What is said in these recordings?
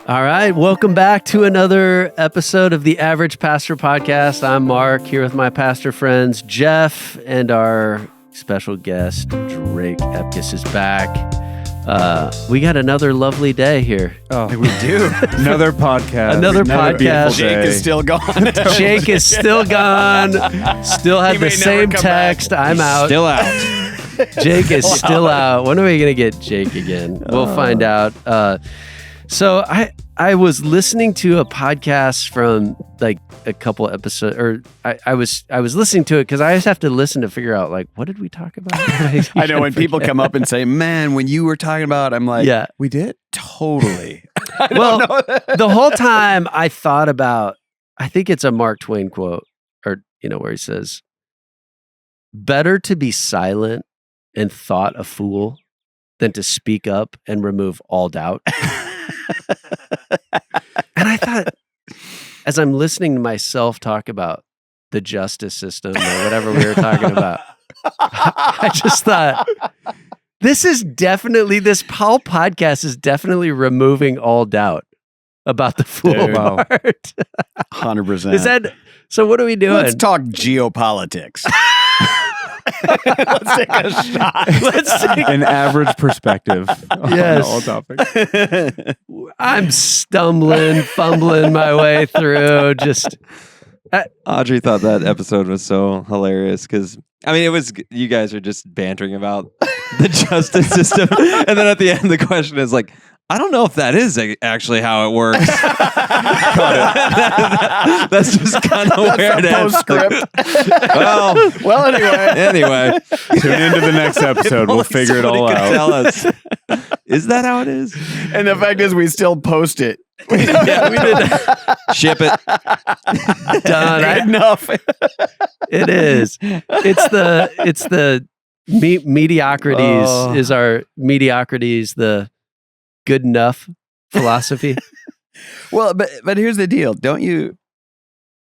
All right, welcome back to another episode of the Average Pastor Podcast. I'm Mark, here with my pastor friends, Jeff, and our special guest, Drake Epkiss is back. We got another lovely day here. Oh, we do. Another podcast. Another podcast. Jake is still gone. Jake is still gone. Still had the same text. I'm out. Still out. Jake is still out. When are we going to get Jake again? We'll find out. So I was listening to a podcast from like a couple episodes, or I was listening to it because I just have to listen to figure out like, what did we talk about? I know when people come up and say, man, when you were talking about, I'm like, yeah, we did? Totally. Well, the whole time I thought about, I think it's a Mark Twain quote, or, where he says, better to be silent and thought a fool than to speak up and remove all doubt. And I thought, as I'm listening to myself talk about the justice system or whatever we were talking about, I just thought, this whole podcast is definitely removing all doubt about the fool part. 100%. Is that, so what are we doing? Let's talk geopolitics. Let's take a shot. Let's take an average perspective on all topics. I'm fumbling my way through. Audrey thought that episode was so hilarious because, it was, you guys are just bantering about the justice system. And then at the end, the question is like, I don't know if that is actually how it works. That's just kind of where it ends. Postscript. Well, anyway. Tune into the next episode. We'll figure it all out. Tell us. Is that how it is? And the fact is, we still post it. Yeah, we did. Ship it. Done. Enough. It is. It's the mediocrities. Is our mediocrities the good enough philosophy? Well, but here's the deal. Don't you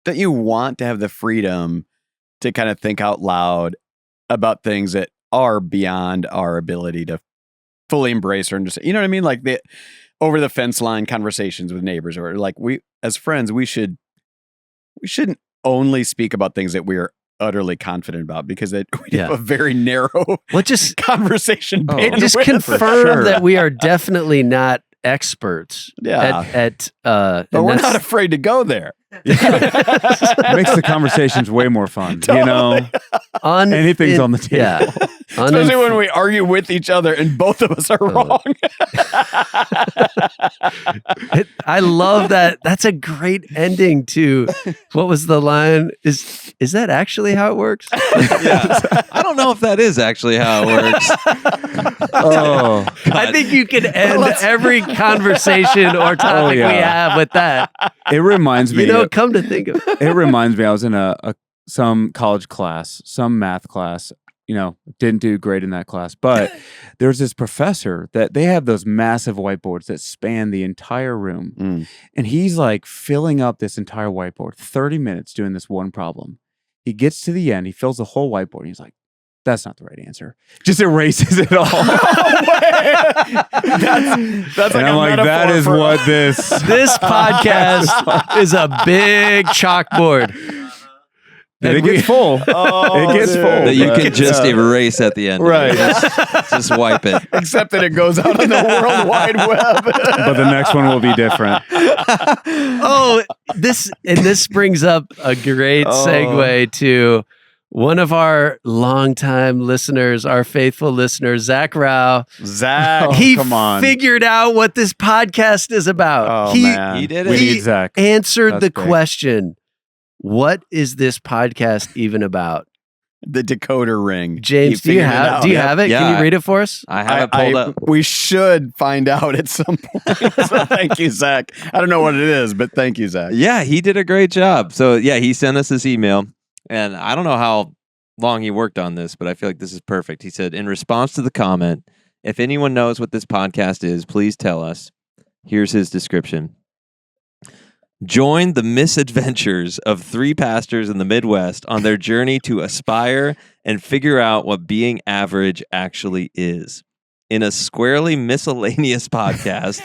want to have the freedom to kind of think out loud about things that are beyond our ability to fully embrace or understand? You know what I mean? Like the over the fence line conversations with neighbors, or like we as friends, we shouldn't only speak about things that we are utterly confident about, because we have a very narrow conversation. Just confirm that we are definitely not experts. But we're not afraid to go there. It makes the conversations way more fun. Totally. Anything's on the table. Yeah. Especially when we argue with each other and both of us are wrong. I love that. That's a great ending to, what was the line? Is that actually how it works? Yeah. I don't know if that is actually how it works. I think you can end every conversation or topic we have with that. It reminds me. Come to think of it. It reminds me, I was in some college class, some math class. Didn't do great in that class, but there's this professor that they have those massive whiteboards that span the entire room. And he's like filling up this entire whiteboard, 30 minutes doing this one problem. He gets to the end, he fills the whole whiteboard, and he's like, that's not the right answer. Just erases it all. That's and I'm like, that is what this podcast is, a big chalkboard. And it gets full. It gets full. That you can just erase at the end. Right. Just wipe it. Except that it goes out on the World Wide Web. But the next one will be different. This brings up a great segue to one of our longtime listeners, our faithful listener, Zach Rao. Zach, he figured out what this podcast is about. Man. He did it. We need Zach. Answered the question, what is this podcast even about? The decoder ring. James, do you have it? Yeah, Can you read it for us? I have it pulled up. We should find out at some point. So thank you, Zach. I don't know what it is, but thank you, Zach. Yeah, he did a great job. So he sent us this email, and I don't know how long he worked on this, but I feel like this is perfect. He said, in response to the comment, if anyone knows what this podcast is, please tell us. Here's his description. Join the misadventures of three pastors in the Midwest on their journey to aspire and figure out what being average actually is. In a squarely miscellaneous podcast,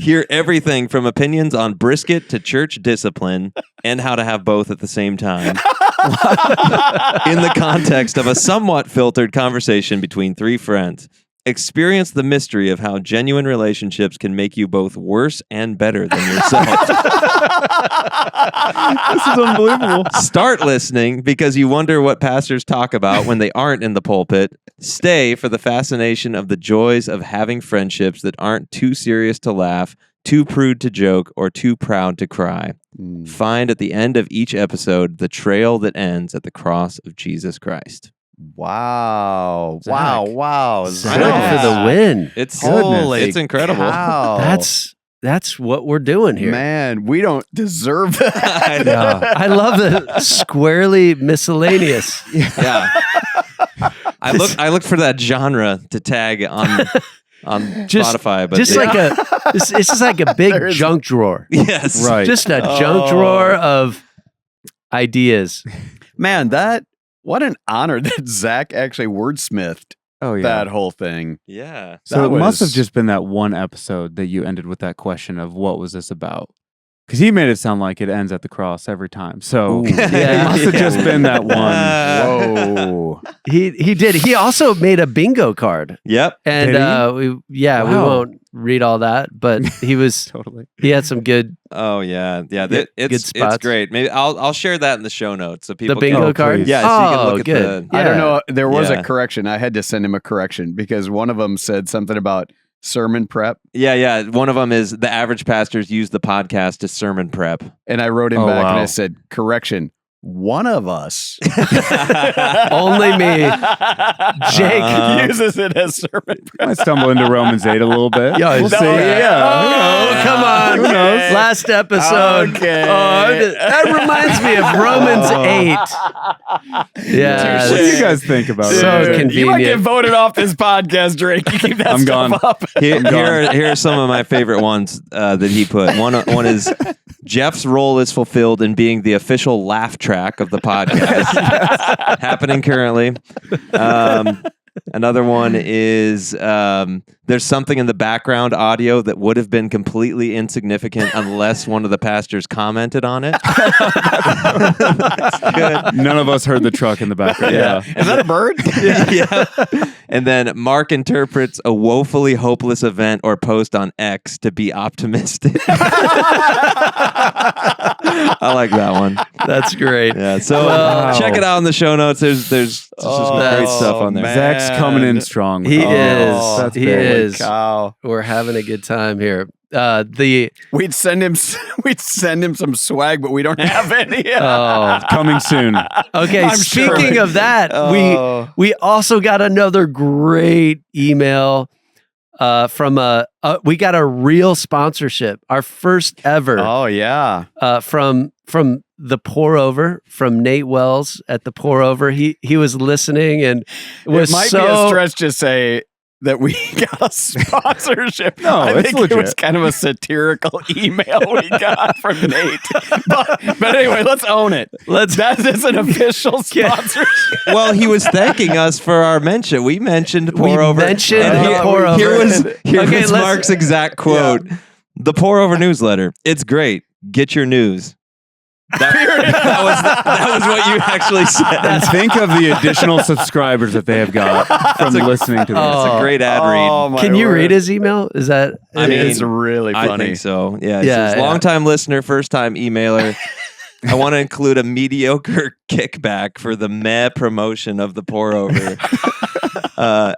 Hear everything from opinions on brisket to church discipline and how to have both at the same time. In the context of a somewhat filtered conversation between three friends. Experience the mystery of how genuine relationships can make you both worse and better than yourself. This is unbelievable. Start listening because you wonder what pastors talk about when they aren't in the pulpit. Stay for the fascination of the joys of having friendships that aren't too serious to laugh, too prude to joke, or too proud to cry. Find at the end of each episode the trail that ends at the cross of Jesus Christ. Wow. Zach. Wow. Zach for the win. It's Holy it's incredible. cow. That's what we're doing here. Man, we don't deserve that. I know. I love the squarely miscellaneous. Yeah. I looked for that genre to tag on Spotify, but just like it's just like a big There's- junk drawer. yes, Right. Just a junk drawer of ideas. Man, what an honor that Zach actually wordsmithed Oh, yeah. that whole thing. yeah. So That it must have was- just been that one episode that you ended with that question of what was this about? Because he made it sound like it ends at the cross every time. So Ooh. it Yeah. must have just been that one. Whoa. He did. He also made a bingo card, Yep. and Did we Wow. won't read all that, but Totally. he had some good. Oh yeah. Good It's spots. great. Maybe I'll share that in the show notes so people The bingo Oh, card. please. Yeah, so you can Oh, look at good. the- I don't Yeah. know. There was Yeah. a correction. I had to send him a correction because one of them said something about sermon prep. Yeah. One of them is the average pastors use the podcast to sermon prep. And I wrote him Oh, back and wow. I said, correction. One of us. Only me. Jake uses it as sermon prep. Might stumble into Romans 8 a little bit. Yeah, we'll no, see. yeah. Oh, come on. Who knows? Last episode. Okay. Oh, that reminds me of Romans 8. Yeah. What do Touche. you guys think about So it? convenient. You might get voted off this podcast, Drake. You keep that I'm stuff gone. up. Here are some of my favorite ones that he put. One is Jeff's role is fulfilled in being the official laugh track of the podcast, happening currently. Another one is there's something in the background audio that would have been completely insignificant unless one of the pastors commented on it. That's good. None of us heard the truck in the background. Yeah. Is that a bird? Yeah. And then Mark interprets a woefully hopeless event or post on X to be optimistic. I like that one. That's great. Yeah. So Wow. check it out in the show notes. There's just some great that's- stuff on there. man. Zach's coming in strong. He Oh, is. That's He big. is. Cow. We're having a good time here. We'd send him some swag, but we don't have any. Coming soon. Okay, I'm sure. speaking of that, Oh. we also got another great email from we got a real sponsorship, our first ever Oh yeah. from the Pour Over, from Nate Wells at the Pour Over. He was listening and was It might so be a stretch to say that we got a sponsorship. No, I it's think it legit. was kind of a satirical email we got from Nate. But anyway, let's own it. That is an official sponsorship. Well, he was thanking us for our mention. We mentioned Pour We Over. mentioned and the here, Pour Over. Here was Okay, let's- Mark's exact quote. The Pour Over newsletter. It's great. Get your news. That was what you actually said. And think of the additional subscribers that they have got from listening to this. That's a great ad read. my Can you word. read his email? Is that I mean, it's really I funny. think so. Yeah. Yeah, Says, yeah. long-time listener, first-time emailer. I want to include a mediocre kickback for the meh promotion of the Pour Over.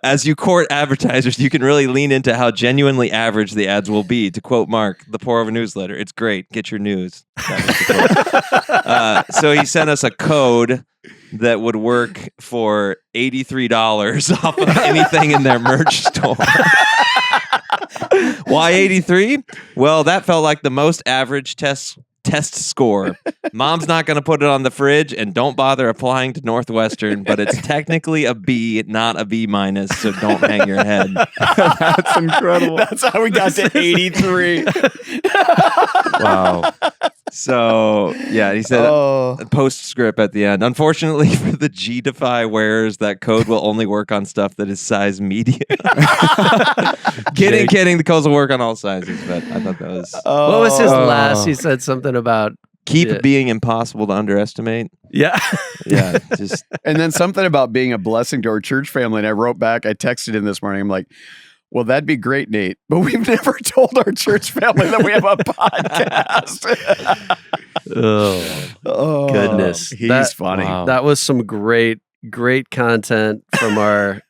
As you court advertisers, you can really lean into how genuinely average the ads will be. To quote Mark, the Pour Over newsletter, it's great. Get your news. That was the quote. So he sent us a code that would work for $83 off of anything in their merch store. Why 83? Well, that felt like the most average test score. Mom's not going to put it on the fridge, and don't bother applying to Northwestern, but it's technically a B, not a B minus, so don't hang your head. That's incredible. That's how we got to 83. Wow. So yeah, he said a postscript at the end. Unfortunately for the G-Defy wearers, that code will only work on stuff that is size medium. Kidding. The codes will work on all sizes, but I thought that was What was his last? He said something about keep being impossible to underestimate. Yeah. Yeah, just And then something about being a blessing to our church family. And I wrote back, I texted him this morning. I'm like, well, that'd be great, Nate. But we've never told our church family that we have a podcast. Oh, goodness. He's funny. Wow. That was some great content from our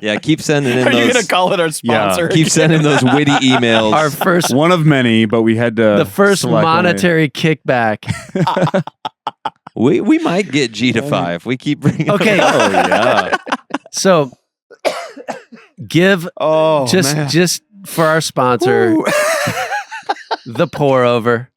yeah, keep sending in Are you those. going to call it our sponsor? Keep sending those witty emails. our first One of many, but we had to the first select only. monetary kickback. We might get G-Defy if we keep bringing. Okay. Oh yeah. So give just for our sponsor Ooh. the pour over.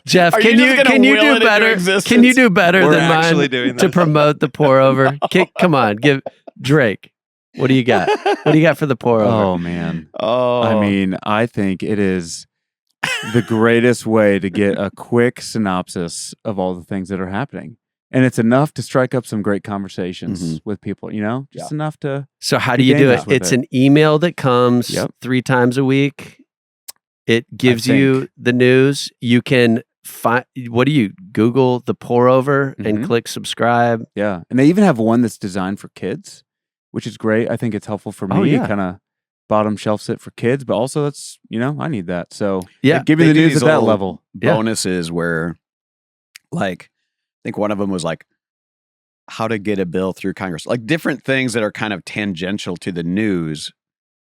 Jeff, Are can you you just gonna can you will it do into better? existence? Can you do better We're than actually mine doing to this. promote the pour over? Come on, give Drake. What do you got? What do you got for the pour over? Oh man. Oh, I mean, I think it is the greatest way to get a quick synopsis of all the things that are happening. And it's enough to strike up some great conversations with people, just enough to. So how do you do it? with It's it. an email that comes Yep. 3 times a week. It gives you the news. You can find, what do you Google the pour over and Mhm. click subscribe? Yeah. And they even have one that's designed for kids, which is great. I think it's helpful for me. Oh, yeah. Kind of bottom shelf sit for kids, but also that's, I need that. So Yeah. give me They the do news these at that little level. bonuses where, like, I think one of them was like how to get a bill through Congress, like different things that are kind of tangential to the news,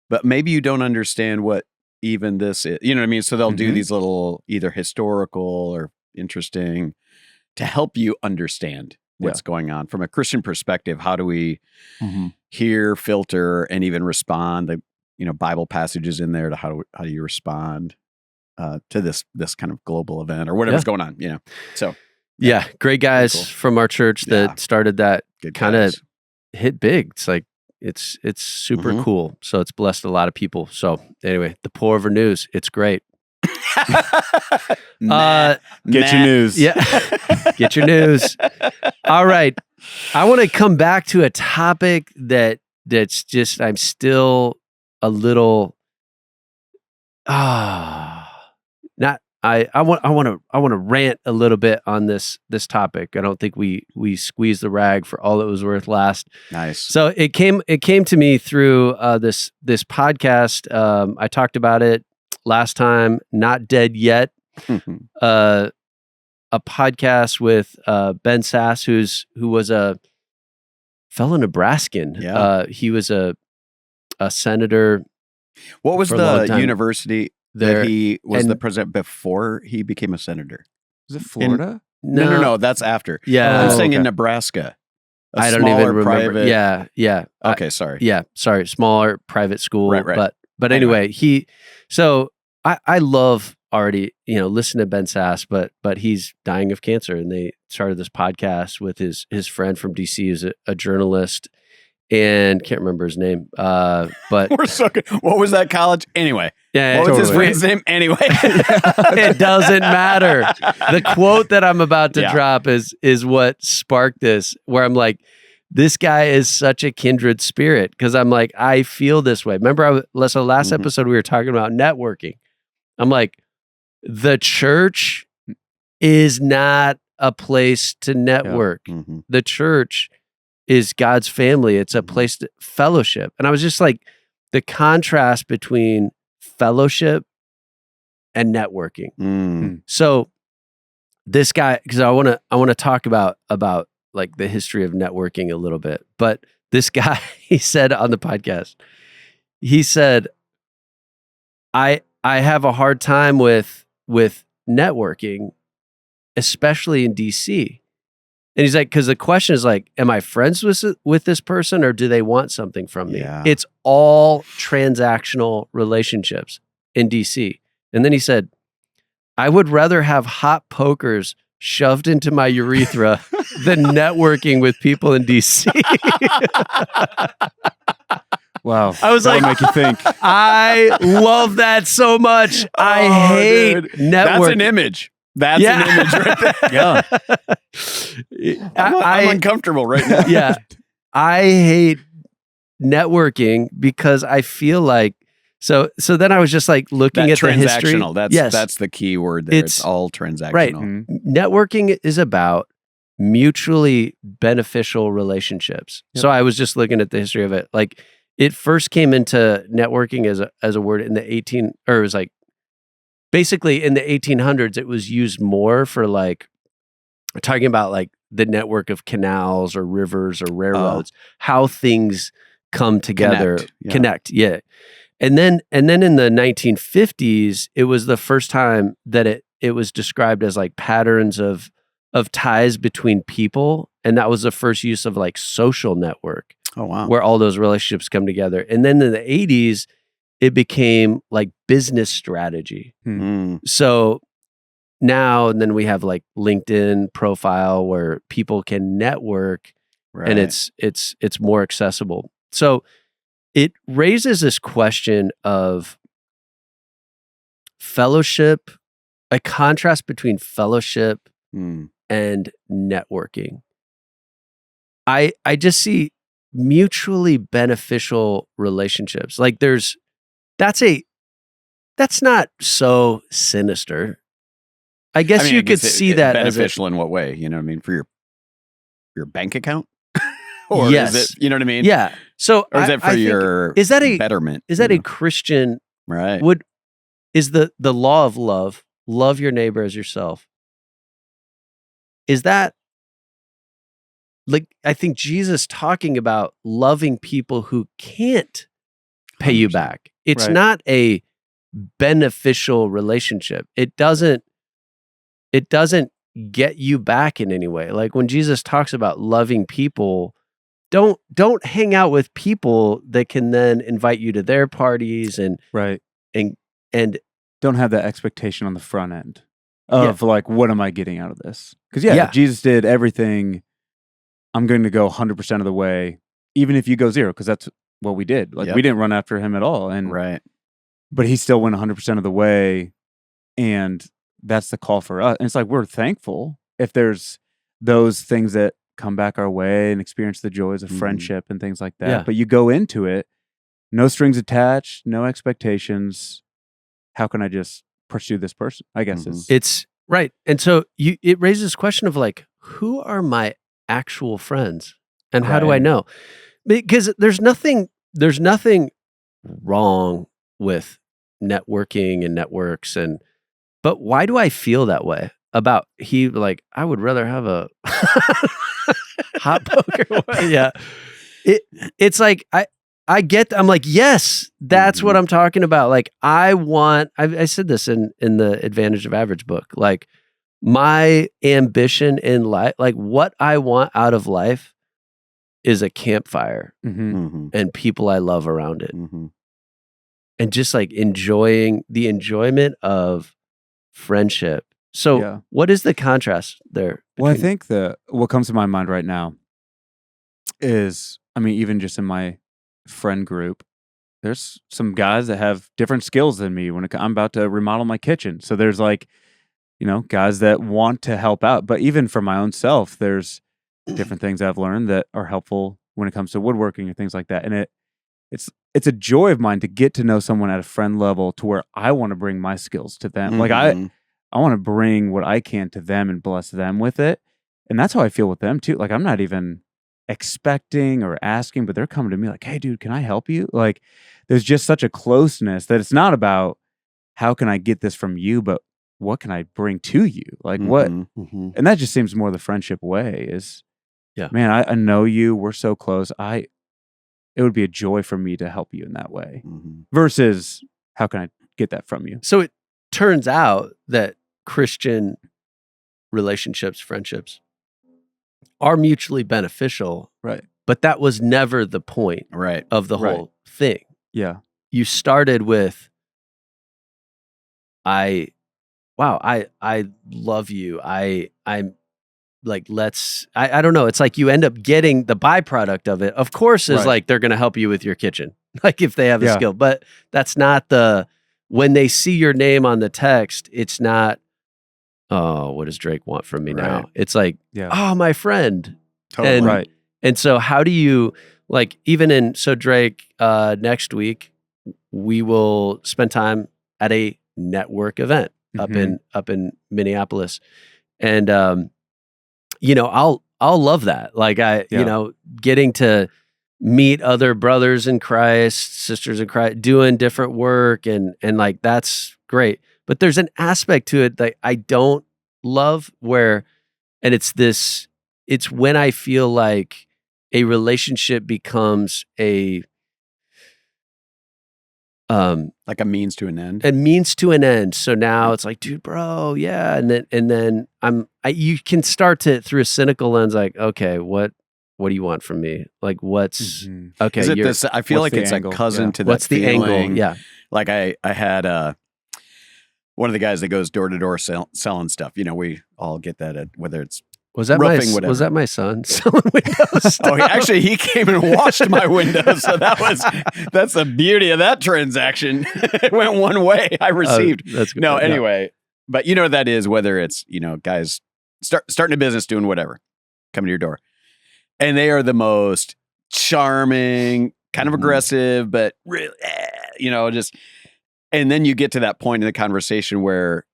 but maybe you don't understand what even this is. You know what I mean? So they'll do Mhm. these little either historical or interesting to help you understand what's going on from a Christian perspective. How do we hear, filter, and even respond? The Bible passages in there to how do you respond to this kind of global event or whatever's going on? So Yeah, great guys cool. from our church that Yeah. started that good kind of guys. hit big. It's like it's super Mhm. cool. So it's blessed a lot of people. So anyway, the pour over news, it's great. Nah. Get your news. Yeah, get your news. All right, I want to come back to a topic that's just I'm still a little not. I want to rant a little bit on this topic. I don't think we squeezed the rag for all it was worth last. Nice. So it came to me through this podcast. I talked about it last time. Not Dead Yet. A podcast with Ben Sass, who was a fellow Nebraskan. Yeah. He was a senator. What was for a long the time. university There that he was the and- president before he became a senator? Is it Florida? No. That's after. Yeah, I'm saying in okay. Nebraska. I don't even remember. Private, Yeah. Okay, sorry. Yeah, sorry, smaller private school. Right. But anyway, I love already, listen to Ben Sass, but he's dying of cancer, and they started this podcast with his friend from DC, who's a journalist, and can't remember his name. But We're so good. What was that college? Anyway. yeah, What was his totally. friend's name? Anyway. It doesn't matter. The quote that I'm about to Yeah. drop is what sparked this, where I'm like, this guy is such a kindred spirit, because I'm like, I feel this way. Remember, last Mhm. episode we were talking about networking. I'm like, the church is not a place to network. Mhm. The church is God's family. It's a place to fellowship. And I was just like, the contrast between fellowship and networking. Mm. So this guy, because I want to talk about like the history of networking a little bit. But this guy, he said on the podcast, he said, I have a hard time with networking, especially in DC. And he's like, because the question is like, am I friends with this person, or do they want something from me? Yeah. It's all transactional relationships in DC. And then he said, I would rather have hot pokers shoved into my urethra than networking with people in DC. Wow. I was That'll like, make you think. I love that so much. I Oh, hate dude. networking. That's an image. That's an image right there. Yeah. I'm uncomfortable right now. Yeah. I hate networking because I feel like so then I was just like looking at the history. Transactional. That's the key word there. It's all transactional. Right. Mhm. Networking is about mutually beneficial relationships. Yep. So I was just looking at the history of it. Like it first came into networking as a word in the it was like basically in the 1800s. It was used more for like talking about like the network of canals or rivers or railroads, how things come together, connect. Yeah. And then in the 1950s, it was the first time that it was described as like patterns of ties between people. And that was the first use of like social network. Oh, wow. Where all those relationships come together. And then in the 80s, it became like business strategy. So now, and then we have like LinkedIn profile where people can network and it's more accessible. So it raises this question of fellowship, a contrast between fellowship and networking. I just see mutually beneficial relationships. Like that's not so sinister. I guess you could see that as beneficial in what way? You know what I mean? For your bank account? Or yes. is it, you know what I mean? Yeah. So or is it for your betterment? Is that a Christian right? Is the law of love your neighbor as yourself? Is that like I think Jesus talking about loving people who can't pay you back. It's not a beneficial relationship. It doesn't get you back in any way. Like when Jesus talks about loving people, don't hang out with people that can then invite you to their parties and don't have that expectation on the front end of like, what am I getting out of this? Because Jesus did everything. I'm going to go 100% of the way, even if you go 0, because that's what we did. Like we didn't run after him at all, but he still went 100% of the way, and that's the call for us. And it's like we're thankful if there's those things that come back our way and experience the joys of friendship and things like that. Yeah. But you go into it, no strings attached, no expectations. How can I just pursue this person? I guess it's right. And so it raises this question of like, who are my actual friends, and how do I know? Because there's nothing wrong with networking and networks, but why do I feel that way about I would rather have a hot poker. Yeah. It's like I'm like, yes, that's what I'm talking about. Like I said this in the Advantage of Average book. Like my ambition in life, like what I want out of life is a campfire and people I love around it. And just like enjoying the enjoyment of friendship. So what is the contrast there? Well, I think what comes to my mind right now is, I mean, even just in my friend group, there's some guys that have different skills than me when I'm about to remodel my kitchen. So there's like, guys that want to help out. But even for my own self, there's different things I've learned that are helpful when it comes to woodworking and things like that. And it's a joy of mine to get to know someone at a friend level to where I want to bring my skills to them. Like I want to bring what I can to them and bless them with it. And that's how I feel with them too. Like I'm not even expecting or asking, but they're coming to me like, hey dude, can I help you? Like there's just such a closeness that it's not about how can I get this from you, but what can I bring to you? Like what? And that just seems more the friendship way is, man, I know you, we're so close. It would be a joy for me to help you in that way versus how can I get that from you? So it turns out that Christian relationships, friendships are mutually beneficial. Right. But that was never the point of the whole thing. Yeah. You started with, I love you. I'm like, I don't know. It's like you end up getting the byproduct of it. Of course, is like they're going to help you with your kitchen, like if they have a skill. But that's not when they see your name on the text, it's not, oh, what does Drake want from me now? Right. It's like, Yeah. oh, my friend. Totally. And, Right. And so how do you like so Drake, next week we will spend time at a network event up in Minneapolis. And I'll love that. Like getting to meet other brothers in Christ, sisters in Christ, doing different work and like that's great. But there's an aspect to it that I don't love and it's when I feel like a relationship becomes like a means to an end. a means to an end. So now it's like, dude, bro, yeah. And then you can start to through a cynical lens, like, okay, what do you want from me? Like, what's okay? Is it this? I feel what's like the it's angle? a cousin Yeah. to that. What's the feeling. angle? Yeah. Like I had one of the guys that goes door to door selling stuff. We all get that at whether it's Was that roofing, my whatever. was that my son selling windows? Oh, he came and washed my windows. So that's the beauty of that transaction. It went one way. I received. That's good. No, Yeah. anyway, but you know what that is, whether it's, guys starting a business, doing whatever, coming to your door. And they are the most charming, kind of aggressive, but really, just, and then you get to that point in the conversation where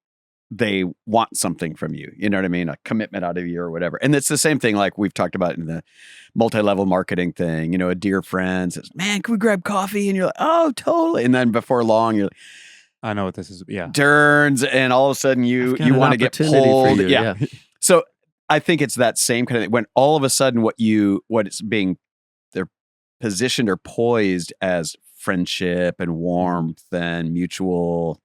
they want something from you. You know what I mean? A commitment out of you or whatever. And it's the same thing like we've talked about in the multi-level marketing thing. A dear friend says, man, can we grab coffee? And you're like, oh, totally. And then before long, you're like, I know what this is. Yeah. turns and all of a sudden you I've got an want to get opportunity for pulled. you, Yeah. So I think it's that same kind of thing. When all of a sudden they're positioned or poised as friendship and warmth and mutual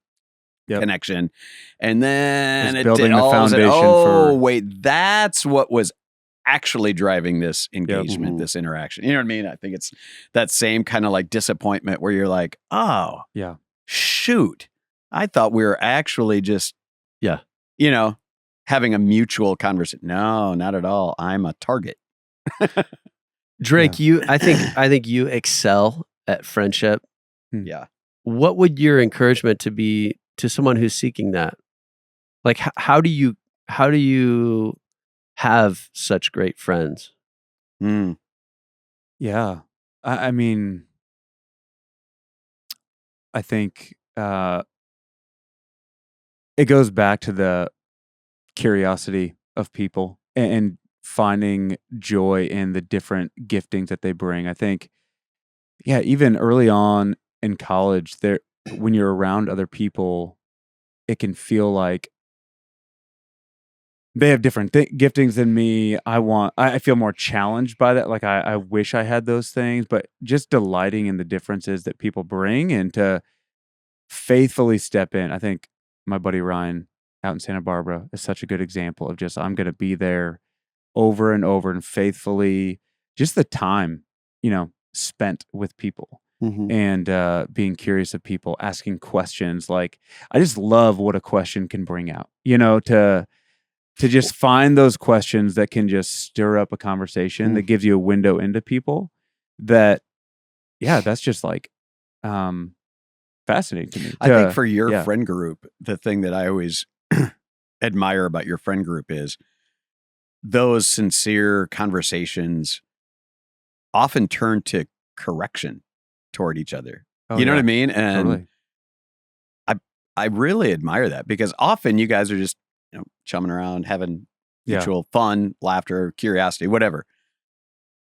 connection. And then It's building the foundation wait, that's what was actually driving this engagement, this interaction. You know what I mean? I think it's that same kind of like disappointment where you're like, oh, yeah, shoot, I thought we were actually just, having a mutual conversation. No, not at all. I'm a target. Drake, I think you excel at friendship. Yeah. What would your encouragement to be to someone who's seeking that? Like, how do you have such great friends? Yeah. I mean, I think it goes back to the curiosity of people and finding joy in the different giftings that they bring. I think, even early on in college, when you're around other people, it can feel like they have different giftings than me. I feel more challenged by that. Like I wish I had those things, but just delighting in the differences that people bring and to faithfully step in. I think my buddy Ryan out in Santa Barbara is such a good example of just, I'm going to be there over and over and faithfully, just the time, spent with people and being curious of people, asking questions. Like, I just love what a question can bring out, to just find those questions that can just stir up a conversation that gives you a window into people that's just like, fascinating to me. I think for your friend group, the thing that I always admire about your friend group is those sincere conversations often turn to correction toward each other. You know what I mean? And totally. I really admire that because often you guys are just chumming around, having mutual fun, laughter, curiosity, whatever.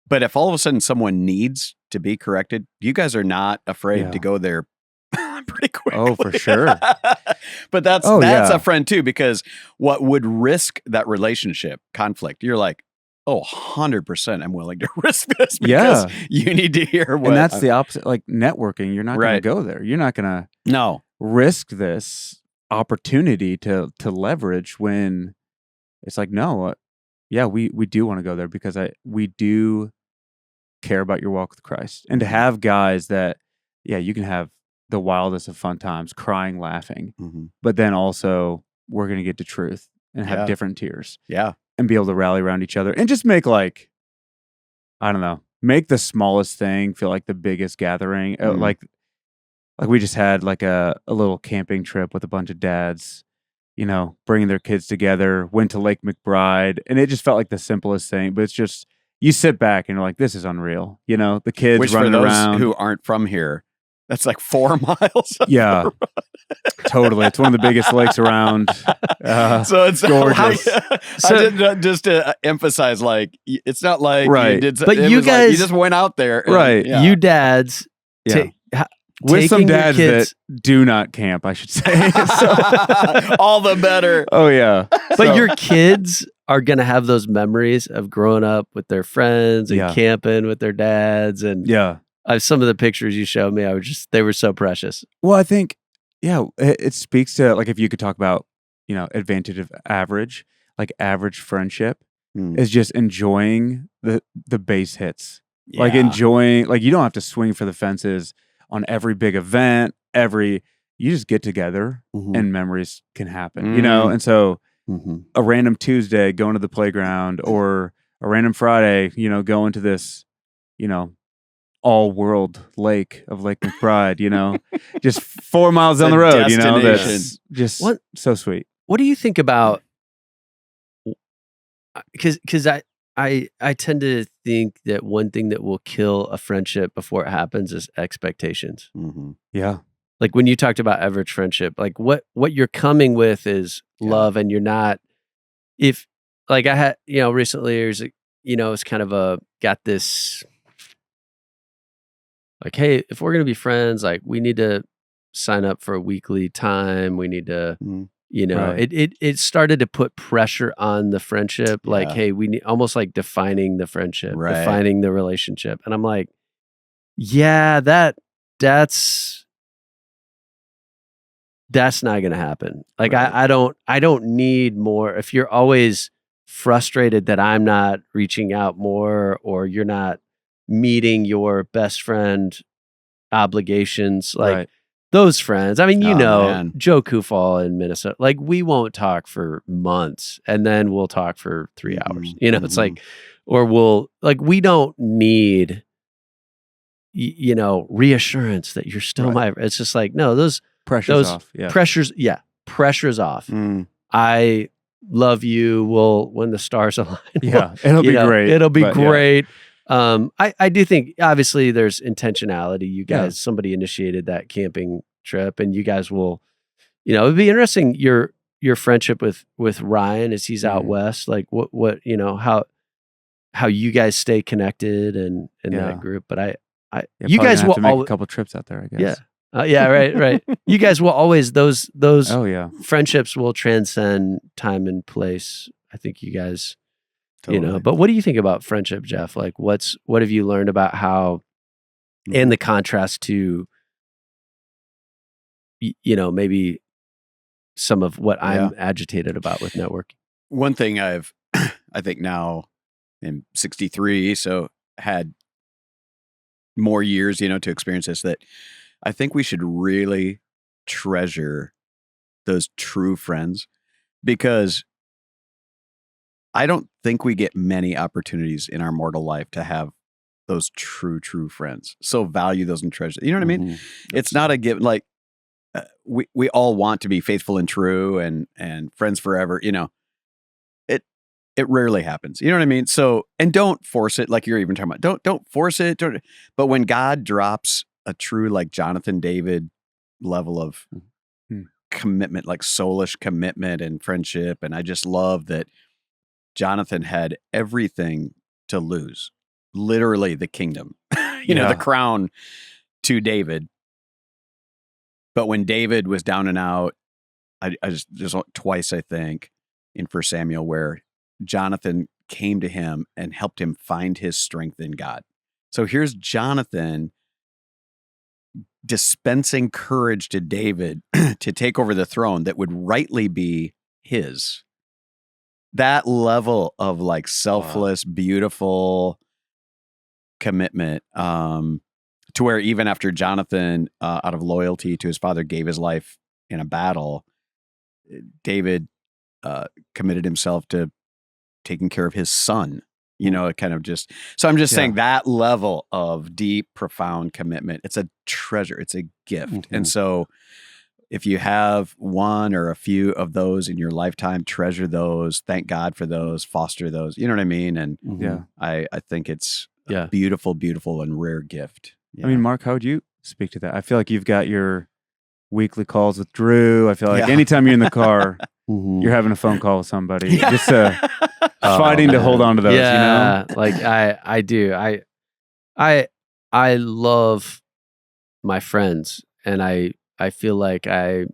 But if all of a sudden someone needs to be corrected, you guys are not afraid to go there pretty quickly. Oh, for sure. But that's a friend too, because what would risk that relationship conflict? You're like, 100% I'm willing to risk this because you need to hear what. And that's the opposite. Like networking, you're not going to go there. You're not going to risk this opportunity to leverage when it's like, no, we do want to go there because we do care about your walk with Christ. And to have guys that, you can have the wildest of fun times, crying, laughing, but then also we're going to get to truth and have different tiers. Yeah. And be able to rally around each other and just make make the smallest thing feel like the biggest gathering. Like we just had like a little camping trip with a bunch of dads bringing their kids together, went to Lake McBride, and it just felt like the simplest thing. But it's just, you sit back and you're like, this is unreal. The kids Which running for those around. who aren't from here, that's like 4 miles. Yeah, totally. It's one of the biggest lakes around. So it's gorgeous. Just to emphasize, like, it's not like Right. you did, But it you was like guys- you just went out there, and- Right. yeah. You dads, Yeah. With some taking your dads kids, that do not camp, I should say. all the better. Oh, yeah. but your kids are gonna have those memories of growing up with their friends and Yeah. camping with their dads, and Yeah. some of the pictures you showed me, they were so precious. Well, I think, it speaks to, like, if you could talk about, advantage of average, like average friendship is just enjoying the base hits. Like enjoying, like you don't have to swing for the fences on every big event, you just get together and memories can happen, And so a random Tuesday going to the playground or a random Friday, going to this, all world lake of Lake McBride, just 4 miles down the road, destination. that's just What- so sweet. What do you think about? Because I tend to think that one thing that will kill a friendship before it happens is expectations. Yeah. Like when you talked about average friendship, like what you're coming with is love, and you're not. If like I had, recently there's it's kind of got this. Like, hey, if we're gonna be friends, like we need to sign up for a weekly time. We need to, Right. it started to put pressure on the friendship. Like, Yeah. hey, we need almost like defining the friendship, Right. defining the relationship. And I'm like, yeah, that's not gonna happen. Like Right. I don't need more. If you're always frustrated that I'm not reaching out more, or you're not meeting your best friend obligations, like Right. those friends. I mean, Oh, man. Joe Kufal in Minnesota, like we won't talk for months and then we'll talk for 3 hours. It's like, or we don't need, reassurance that you're still it's just like, no, those Pressure's off. Yeah. pressure's off. I love you. When the stars align. Yeah. It'll be great. It'll be but yeah. great. I do think obviously there's intentionality. You guys, somebody initiated that camping trip, and you guys will, it'd be interesting your friendship with Ryan as he's out west. Like what how you guys stay connected and that group. But Yeah, you probably guys gonna have will to make always, a couple trips out there, I yeah. guess. Right. You guys will always those Oh yeah. friendships will transcend time and place. I think you guys, Totally. but what do you think about friendship, Jeff? Like what have you learned about how, and the contrast to, maybe some of what I'm agitated about with networking? One thing I think now in 63, so had more years, to experience this, that I think we should really treasure those true friends, because I don't think we get many opportunities in our mortal life to have those true friends. So value those and treasure. You know what I mean? It's not a given. Like we all want to be faithful and true and friends forever. It rarely happens. You know what I mean? So, and don't force it. Like you're even talking about, don't force it. But when God drops a true, like Jonathan David level of commitment, like soulish commitment and friendship. And I just love that Jonathan had everything to lose, literally the kingdom, the crown to David. But when David was down and out, I just twice, I think, in 1 Samuel, where Jonathan came to him and helped him find his strength in God. So here's Jonathan dispensing courage to David to take over the throne that would rightly be his. That level of like selfless, beautiful commitment, to where even after Jonathan, out of loyalty to his father, gave his life in a battle, David committed himself to taking care of his son. It kind of just, so I'm just saying that level of deep, profound commitment, it's a treasure, it's a gift. And so if you have one or a few of those in your lifetime, treasure those, thank God for those, foster those. You know what I mean? And Yeah. I think it's Yeah. a beautiful, beautiful and rare gift. I mean, Mark, how would you speak to that? I feel like you've got your weekly calls with Drew. I feel like Yeah. anytime you're in the car, Mhm. you're having a phone call with somebody. Yeah. Just Oh, fighting to hold man. on to those, you know? Yeah, like I do. I love my friends, and I feel like I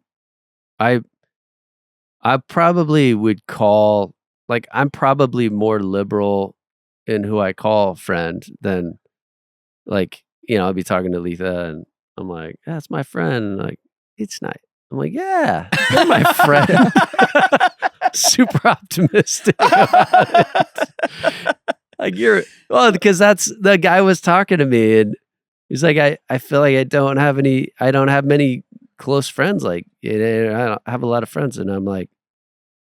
probably would call, like, I'm probably more liberal in who I call friend than, like, I'll be talking to Letha and I'm like, "That's my friend." Like, "It's not." I'm like, "Yeah, you're my friend." Super optimistic about it. Like, because that's the guy was talking to me and he's like, I feel like I don't have many close friends. Like, I don't have a lot of friends. And I'm like,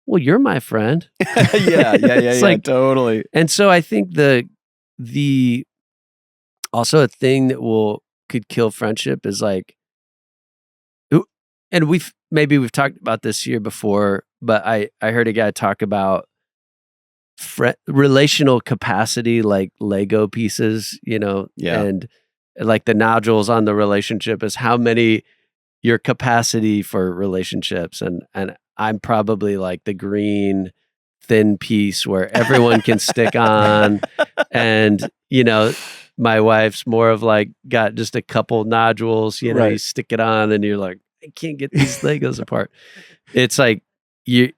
well, you're my friend. yeah, It's like, totally. and so I think the also a thing that could kill friendship is like, and we've talked about this here before, but I heard a guy talk about relational capacity, like Lego pieces, Yeah. and like the nodules on the relationship is how many your capacity for relationships, and I'm probably like the green thin piece where everyone can stick on, and my wife's more of like got just a couple nodules, you Right. stick it on and you're like, I can't get these Legos apart. It's like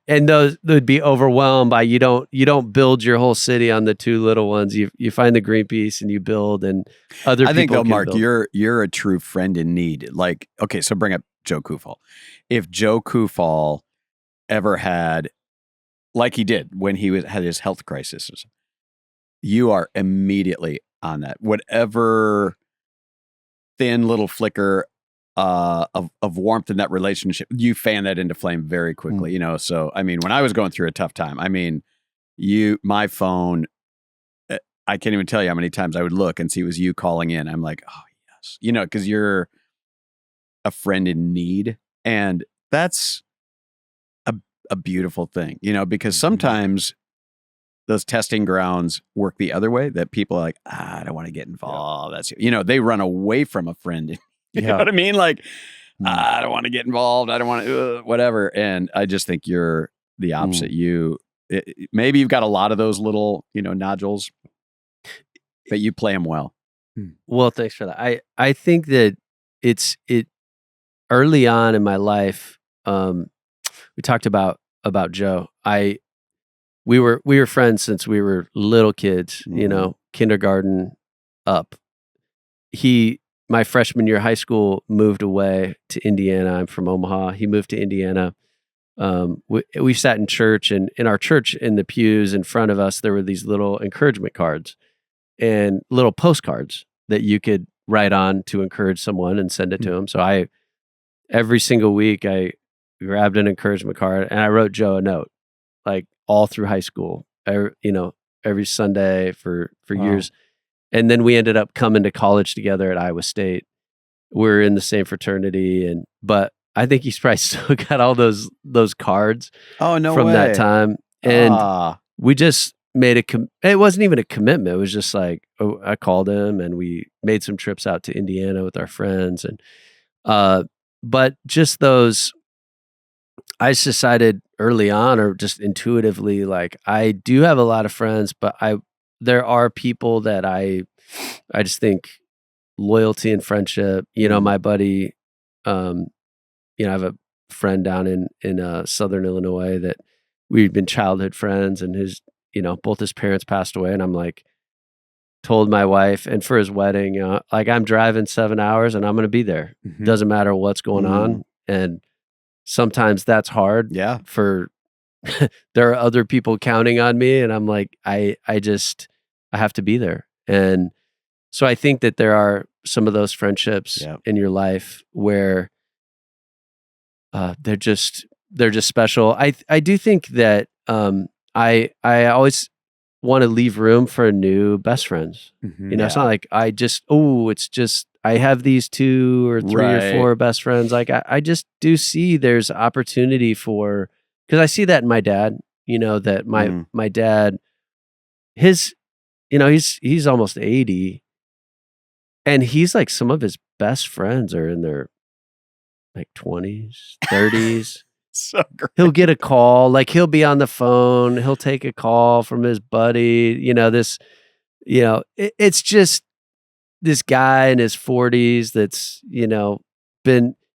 those would be overwhelmed by you don't build your whole city on the two little ones. You find the green piece and you build, and other I think people though, can Mark, build. you're a true friend in need. Like, okay, so bring up Joe Kufal. If Joe Kufal ever had, like he did when he had his health crisis, you are immediately on that. Whatever thin little flicker of warmth in that relationship, you fan that into flame very quickly. So I mean, when I was going through a tough time, I mean, my phone, I can't even tell you how many times I would look and see it was you calling in. I'm like, oh yes, because you're a friend in need, and that's a beautiful thing, because sometimes those testing grounds work the other way, that people are like, I don't want to get involved. That's, they run away from a friend. You know what I mean? Like, I don't want to get involved. I don't want to, whatever. And I just think you're the opposite. Maybe you've got a lot of those little, nodules, but you play them well. Well, thanks for that. I think that it early on in my life, we talked about Joe. We were friends since we were little kids, kindergarten up. My freshman year of high school, moved away to Indiana. I'm from Omaha. He moved to Indiana. We sat in church, and in our church, in the pews in front of us, there were these little encouragement cards and little postcards that you could write on to encourage someone and send it to them. So every single week, I grabbed an encouragement card and I wrote Joe a note, like all through high school, every Sunday for years. And then we ended up coming to college together at Iowa State. We're in the same fraternity, but I think he's probably still got all those cards from that time. And we just made it wasn't even a commitment. It was just like, I called him and we made some trips out to Indiana with our friends. And, but just those, I just decided early on, or just intuitively, like, I do have a lot of friends, but there are people that I just think loyalty and friendship, my buddy, I have a friend down in Southern Illinois that we've been childhood friends, and both his parents passed away. And I'm like, told my wife, and for his wedding, like, I'm driving 7 hours and I'm going to be there. Doesn't matter what's going on. And sometimes that's hard. Yeah. There are other people counting on me, and I'm like, I have to be there. And so I think that there are some of those friendships in your life where they're just special. I do think that I always want to leave room for new best friends. It's not like it's just I have these 2 or 3 or Right. 4 best friends. Like I just do see there's opportunity for, because I see that in my dad. That my dad, his, he's almost 80, and he's like, some of his best friends are in their like 20s, 30s. So great. He'll get a call, like he'll be on the phone, he'll take a call from his buddy, it's just this guy in his 40s that's,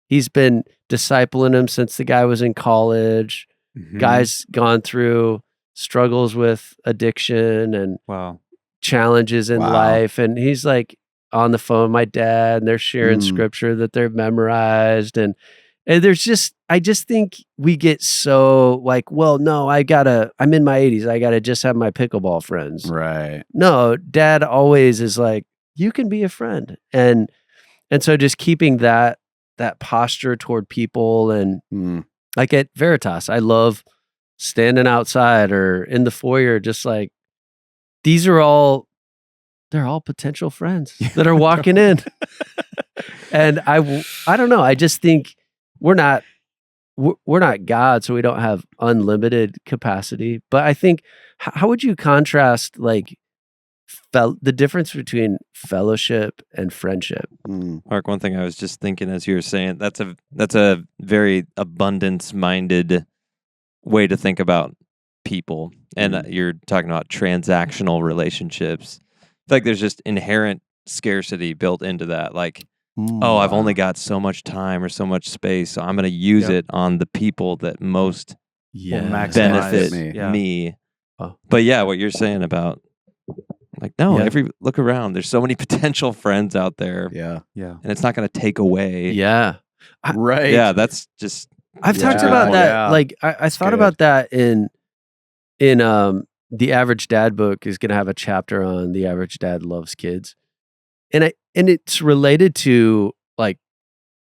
he's been discipling him since the guy was in college. Mhm. Guy's gone through struggles with addiction and Wow. challenges in Wow. life. And he's like on the phone with my dad, and they're sharing scripture that they've memorized. And I just think we get so like, well, no, I'm in my 80s. I gotta just have my pickleball friends. Right. No, dad always is like, you can be a friend. And so just keeping that posture toward people. And like at Veritas, I love standing outside or in the foyer, just like, they're all potential friends that are walking in. And I don't know. I just think we're not God, so we don't have unlimited capacity. But I think, how would you contrast like the difference between fellowship and friendship? Mark, one thing I was just thinking as you were saying, that's a very abundance-minded way to think about people. And you're talking about transactional relationships. I feel like there's just inherent scarcity built into that. Like, I've only got so much time or so much space, so I'm going to use it on the people that most benefit me. Oh. But yeah, what you're saying about like, look around. There's so many potential friends out there. Yeah. And it's not going to take away. Yeah. Right. Yeah, that's just. I've talked about that. Yeah. Like I thought about that in the Average Dad book is going to have a chapter on the average dad loves kids. And it's related to, like,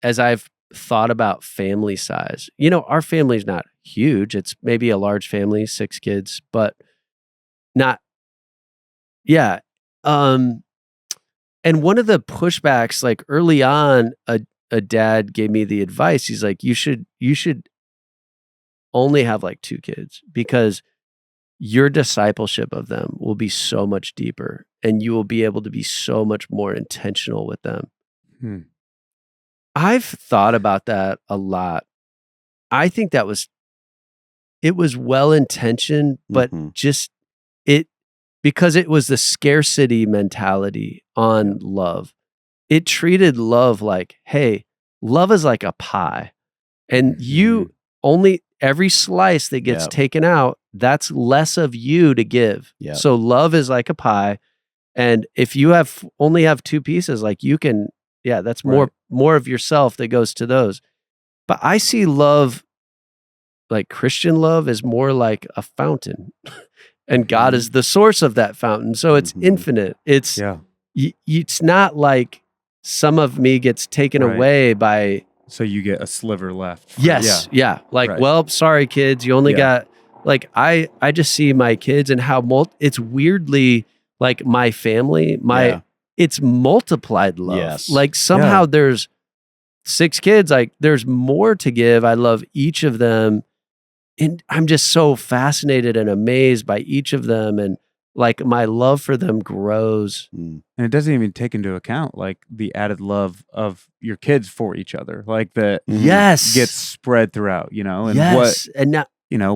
as I've thought about family size, our family's not huge. It's maybe a large family, 6 kids, but not, yeah. And one of the pushbacks, like early on, a dad gave me the advice. He's like, you should only have like 2 kids, because your discipleship of them will be so much deeper, and you will be able to be so much more intentional with them. I've thought about that a lot. I think it was well-intentioned, but just because it was the scarcity mentality on love. It treated love like, hey, love is like a pie, and you only, every slice that gets taken out, that's less of you to give. So love is like a pie. And if you only have 2 pieces, like you can, that's more of yourself that goes to those. But I see love, like Christian love, is more like a fountain, and God is the source of that fountain. So it's infinite. It's not like some of me gets taken away by. So you get a sliver left. Yes. Yeah. Like, well, sorry, kids. You only got, like, I just see my kids and how it's weirdly like my family, it's multiplied love. Yes. Like somehow there's 6 kids, like there's more to give. I love each of them. And I'm just so fascinated and amazed by each of them. And like my love for them grows. And it doesn't even take into account like the added love of your kids for each other. Like that gets spread throughout, and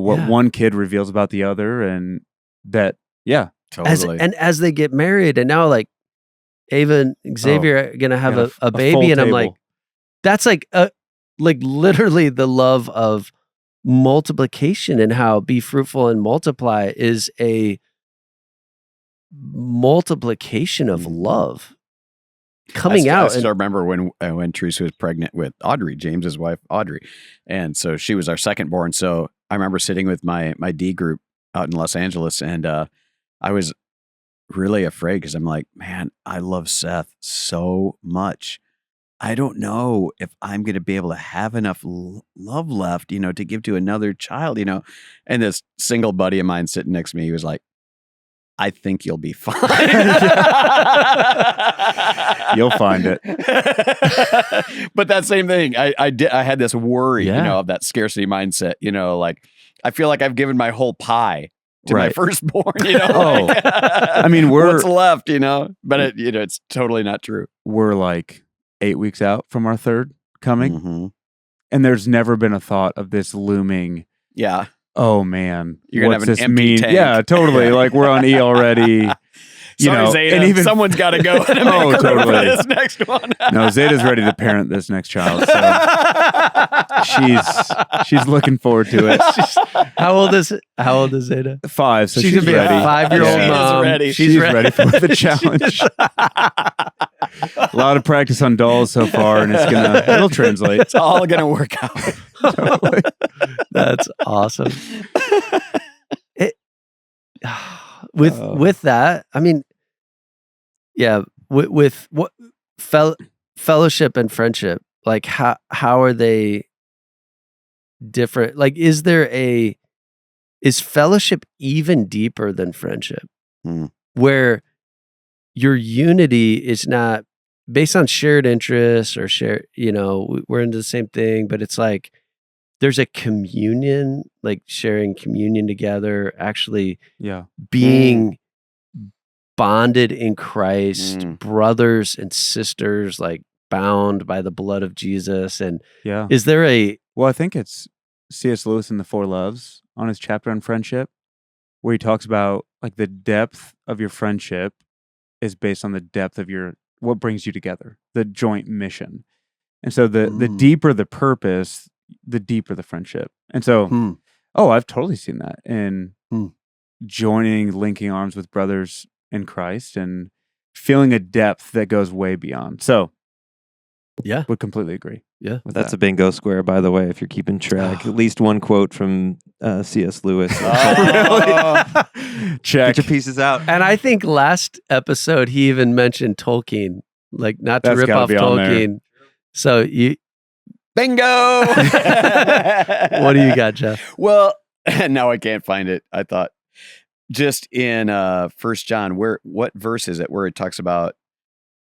what one kid reveals about the other, and that, totally. As they get married, and now like Ava and Xavier are going to have a baby, and I'm like, that's like literally the love of multiplication, and how be fruitful and multiply is a multiplication of love coming out. I still remember when Teresa was pregnant with Audrey, James's wife, Audrey. And so she was our second born. So I remember sitting with my D group out in Los Angeles, and I was really afraid, because I'm like, man, I love Seth so much. I don't know if I'm going to be able to have enough love left, to give to another child, And this single buddy of mine sitting next to me, he was like, I think you'll be fine. You'll find it. But that same thing, I had this worry, Yeah. of that scarcity mindset, like I feel like I've given my whole pie to my Right. firstborn, Oh. like, I mean, what's left, but it's totally not true. we're like 8 weeks out from our third coming, Mhm. and there's never been a thought of this looming. Yeah. Oh man, You're gonna what's have an this empty mean? tank. Yeah, totally. Yeah. Like we're on E already. Sorry, Zeta. and even Someone's got to go and make Oh, room totally. for this next one. no, Zeta's ready to parent this next child. So she's looking forward to it. How old is Zeta? 5, so She's she's gonna be ready. a 5-year-old She is mom. ready. She's ready for the challenge. A lot of practice on dolls so far, and it'll translate. It's all going to work out. Totally. That's awesome. With that, I mean, yeah, with what fellowship and friendship, like how are they different? Like, is fellowship even deeper than friendship? Where your unity is not based on shared interests or we're into the same thing, but it's like there's a communion, like sharing communion together, actually Yeah. being bonded in Christ, Mm. brothers and sisters, like bound by the blood of Jesus. And Yeah. is there Well, I think it's C.S. Lewis in The Four Loves on his chapter on friendship, where he talks about like the depth of your friendship is based on the depth of what brings you together, the joint mission. And so the deeper the purpose, the deeper the friendship. And so, I've totally seen that in joining, linking arms with brothers in Christ and feeling a depth that goes way beyond. So, Yeah. would completely agree. Yeah. with That's that. a bingo square, by the way, if you're keeping track. At least one quote from C.S. Lewis. Check. Get your pieces out. And I think last episode he even mentioned Tolkien, like not to That's rip gotta off be on there. Tolkien. So Bingo! what do you got, Jeff? Well, now I can't find it. I thought just in 1 John, what verse is it where it talks about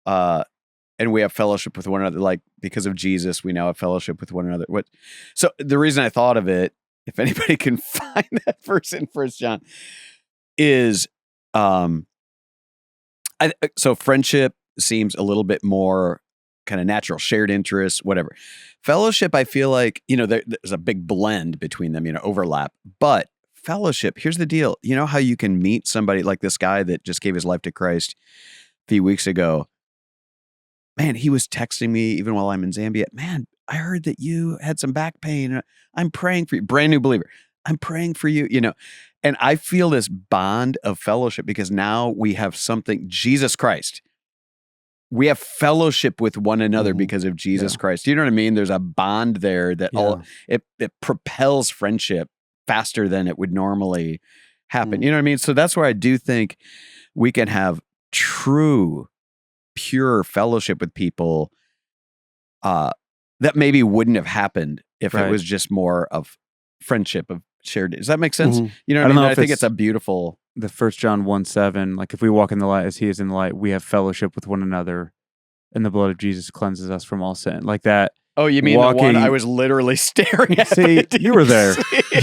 and we have fellowship with one another, like because of Jesus, we now have fellowship with one another. So the reason I thought of it, if anybody can find that verse in 1 John, is so friendship seems a little bit more kind of natural, shared interests, whatever. Fellowship, I feel like, there's a big blend between them, overlap. But fellowship, here's the deal. You know how you can meet somebody like this guy that just gave his life to Christ a few weeks ago? Man, he was texting me even while I'm in Zambia. Man, I heard that you had some back pain. I'm praying for you. Brand new believer. I'm praying for you, And I feel this bond of fellowship because now we have something, Jesus Christ. We have fellowship with one another because of Jesus Christ. You know what I mean? There's a bond there that it propels friendship faster than it would normally happen. You know what I mean? So that's where I do think we can have true, pure fellowship with people that maybe wouldn't have happened if it was just more of friendship of shared. Does that make sense? You know what I mean? I think it's a beautiful. The 1 John 1:7, like if we walk in the light as he is in the light, we have fellowship with one another, and the blood of Jesus cleanses us from all sin. Like that. Oh, you mean the one I was literally staring at? See, you were there.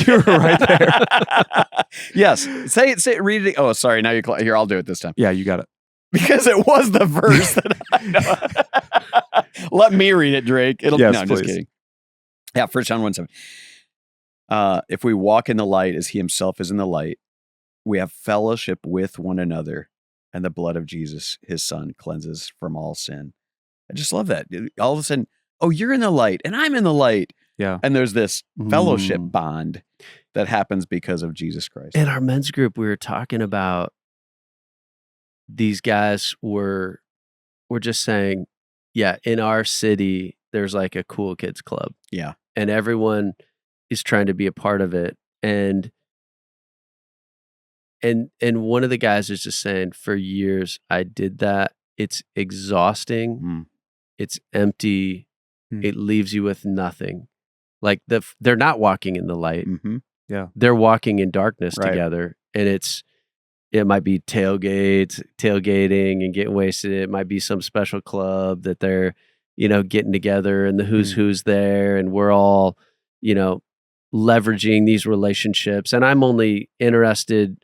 You were right there. Yes. Say it, read it. Oh, sorry. Now you're here. I'll do it this time. Yeah, you got it. Because it was the verse that I know. Let me read it, Drake. Yes, no, I'm please. just kidding. Yeah, 1 John 1:7. If we walk in the light as he himself is in the light, we have fellowship with one another, and the blood of Jesus, his son, cleanses from all sin. I just love that. All of a sudden, oh, you're in the light, and I'm in the light. Yeah. And there's this fellowship bond that happens because of Jesus Christ. In our men's group, we were talking about these guys were just saying, yeah, in our city, there's like a cool kids club. Yeah. And everyone is trying to be a part of it. And one of the guys is just saying, for years, I did that. It's exhausting. It's empty. It leaves you with nothing. Like they're not walking in the light. Yeah. They're walking in darkness Right. together. And it's it might be tailgating and getting wasted. It might be some special club that they're, getting together and the who's there, and we're all, leveraging these relationships. And I'm only interested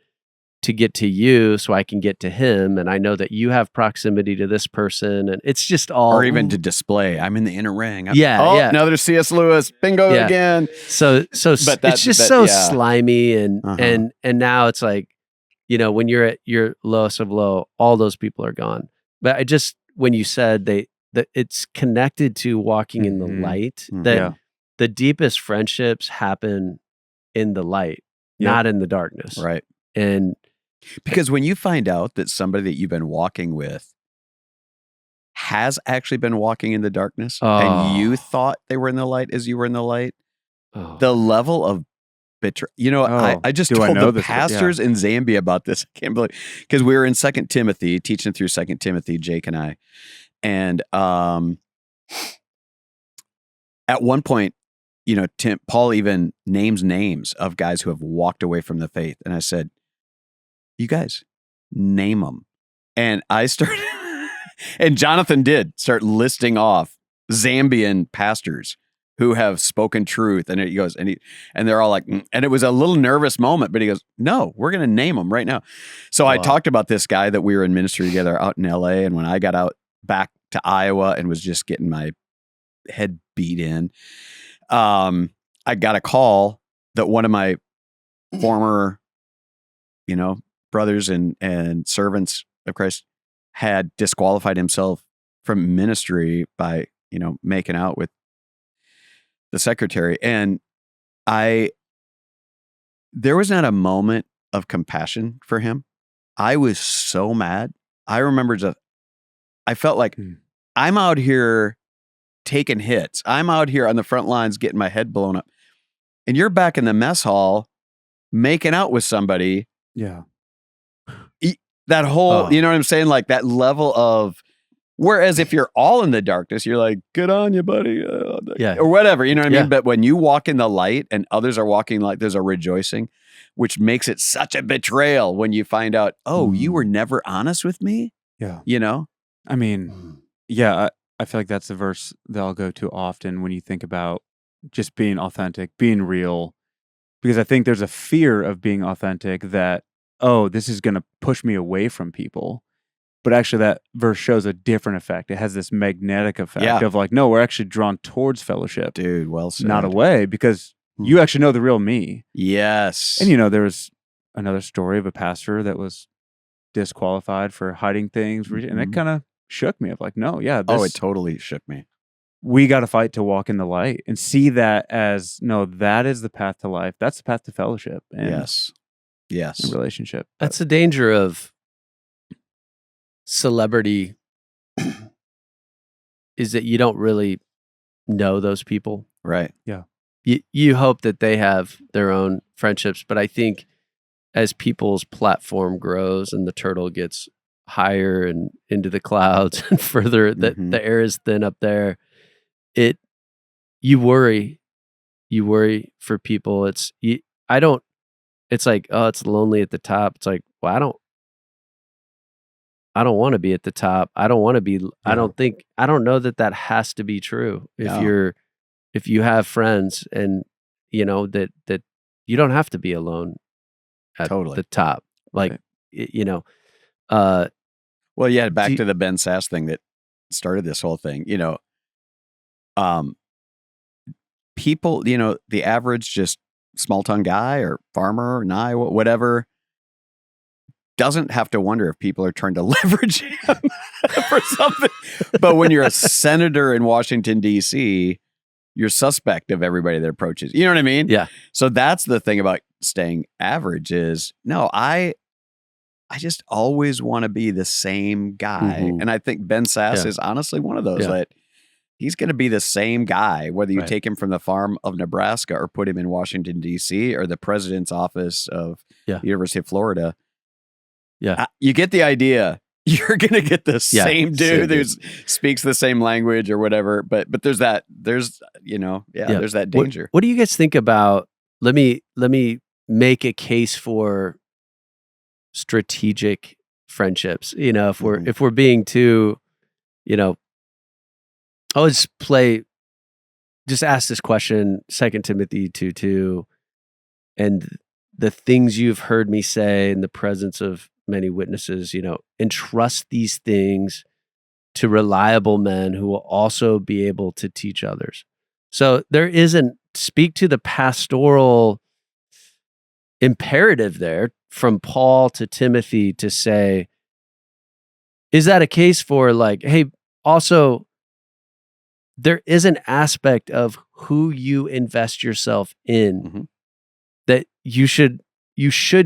to get to you so I can get to him. And I know that you have proximity to this person, and it's just all, or even to display. I'm in the inner ring. Yeah. Now there's C.S. Lewis. Bingo Yeah. again. So it's just so slimy, and Uh-huh. and now it's like, when you're at your lowest of low, all those people are gone. But when you said that it's connected to walking in the light, that Yeah. the deepest friendships happen in the light, not in the darkness. Right. And Because when you find out that somebody that you've been walking with has actually been walking in the darkness, and you thought they were in the light as you were in the light, the level of betrayal. I just told the pastors in Zambia about this. I can't believe, because we were in 2 Timothy, teaching through 2 Timothy, Jake and I. And at one point, Paul even names of guys who have walked away from the faith. And I said, you guys, name them. And I started, and Jonathan did start listing off Zambian pastors who have spoken truth. And he goes, and they're all like, and it was a little nervous moment, but he goes, no, we're going to name them right now. So I talked about this guy that we were in ministry together out in LA. And when I got out back to Iowa and was just getting my head beat in, I got a call that one of my former, brothers and servants of Christ had disqualified himself from ministry by, making out with the secretary. And there was not a moment of compassion for him. I was so mad. I remember I felt like I'm out here taking hits. I'm out here on the front lines getting my head blown up. And you're back in the mess hall making out with somebody. Yeah. That whole, you know what I'm saying? Like that level of, whereas if you're all in the darkness, you're like, good on you, buddy. Or whatever, you know what I mean? But when you walk in the light and others are walking light, there's a rejoicing, which makes it such a betrayal when you find out, you were never honest with me. Yeah. I mean, yeah, I feel like that's the verse that I'll go to often when you think about just being authentic, being real, because I think there's a fear of being authentic that, this is going to push me away from people. But actually that verse shows a different effect. It has this magnetic effect of like, no, we're actually drawn towards fellowship. Dude, well said. Not away, because you actually know the real me. Yes. And there was another story of a pastor that was disqualified for hiding things. And that kind of shook me of like, no, it totally shook me. We got to fight to walk in the light and see that as, no, that is the path to life. That's the path to fellowship. And Yes. And relationship. That's the danger of celebrity is that you don't really know those people. Right. Yeah. You hope that they have their own friendships, but I think as people's platform grows and the turtle gets higher and into the clouds and further, the air is thin up there, you worry for people. It's like, it's lonely at the top. It's like, well, I don't want to be at the top. I don't want to be, I don't know that has to be true. If you have friends and that you don't have to be alone at the top. Like, well, back to the Ben Sass thing that started this whole thing, people, the average just small town guy or farmer or whatever, doesn't have to wonder if people are trying to leverage him for something. But when you're a senator in Washington, D.C., you're suspect of everybody that approaches. You know what I mean? Yeah. So that's the thing about staying average is, no, I just always want to be the same guy. And I think Ben Sass is honestly one of those that he's going to be the same guy, whether you take him from the farm of Nebraska or put him in Washington, D.C. or the president's office of the University of Florida. Yeah. You get the idea. You're going to get the same dude who speaks the same language or whatever. But there's that danger. What do you guys think about, let me make a case for strategic friendships. If we're Mhm. if we're being too, I'll just ask this question, 2 Timothy 2:2, and the things you've heard me say in the presence of many witnesses, entrust these things to reliable men who will also be able to teach others. So there isn't speak to the pastoral imperative there from Paul to Timothy to say, is that a case for like, hey, also there is an aspect of who you invest yourself in Mhm. that you should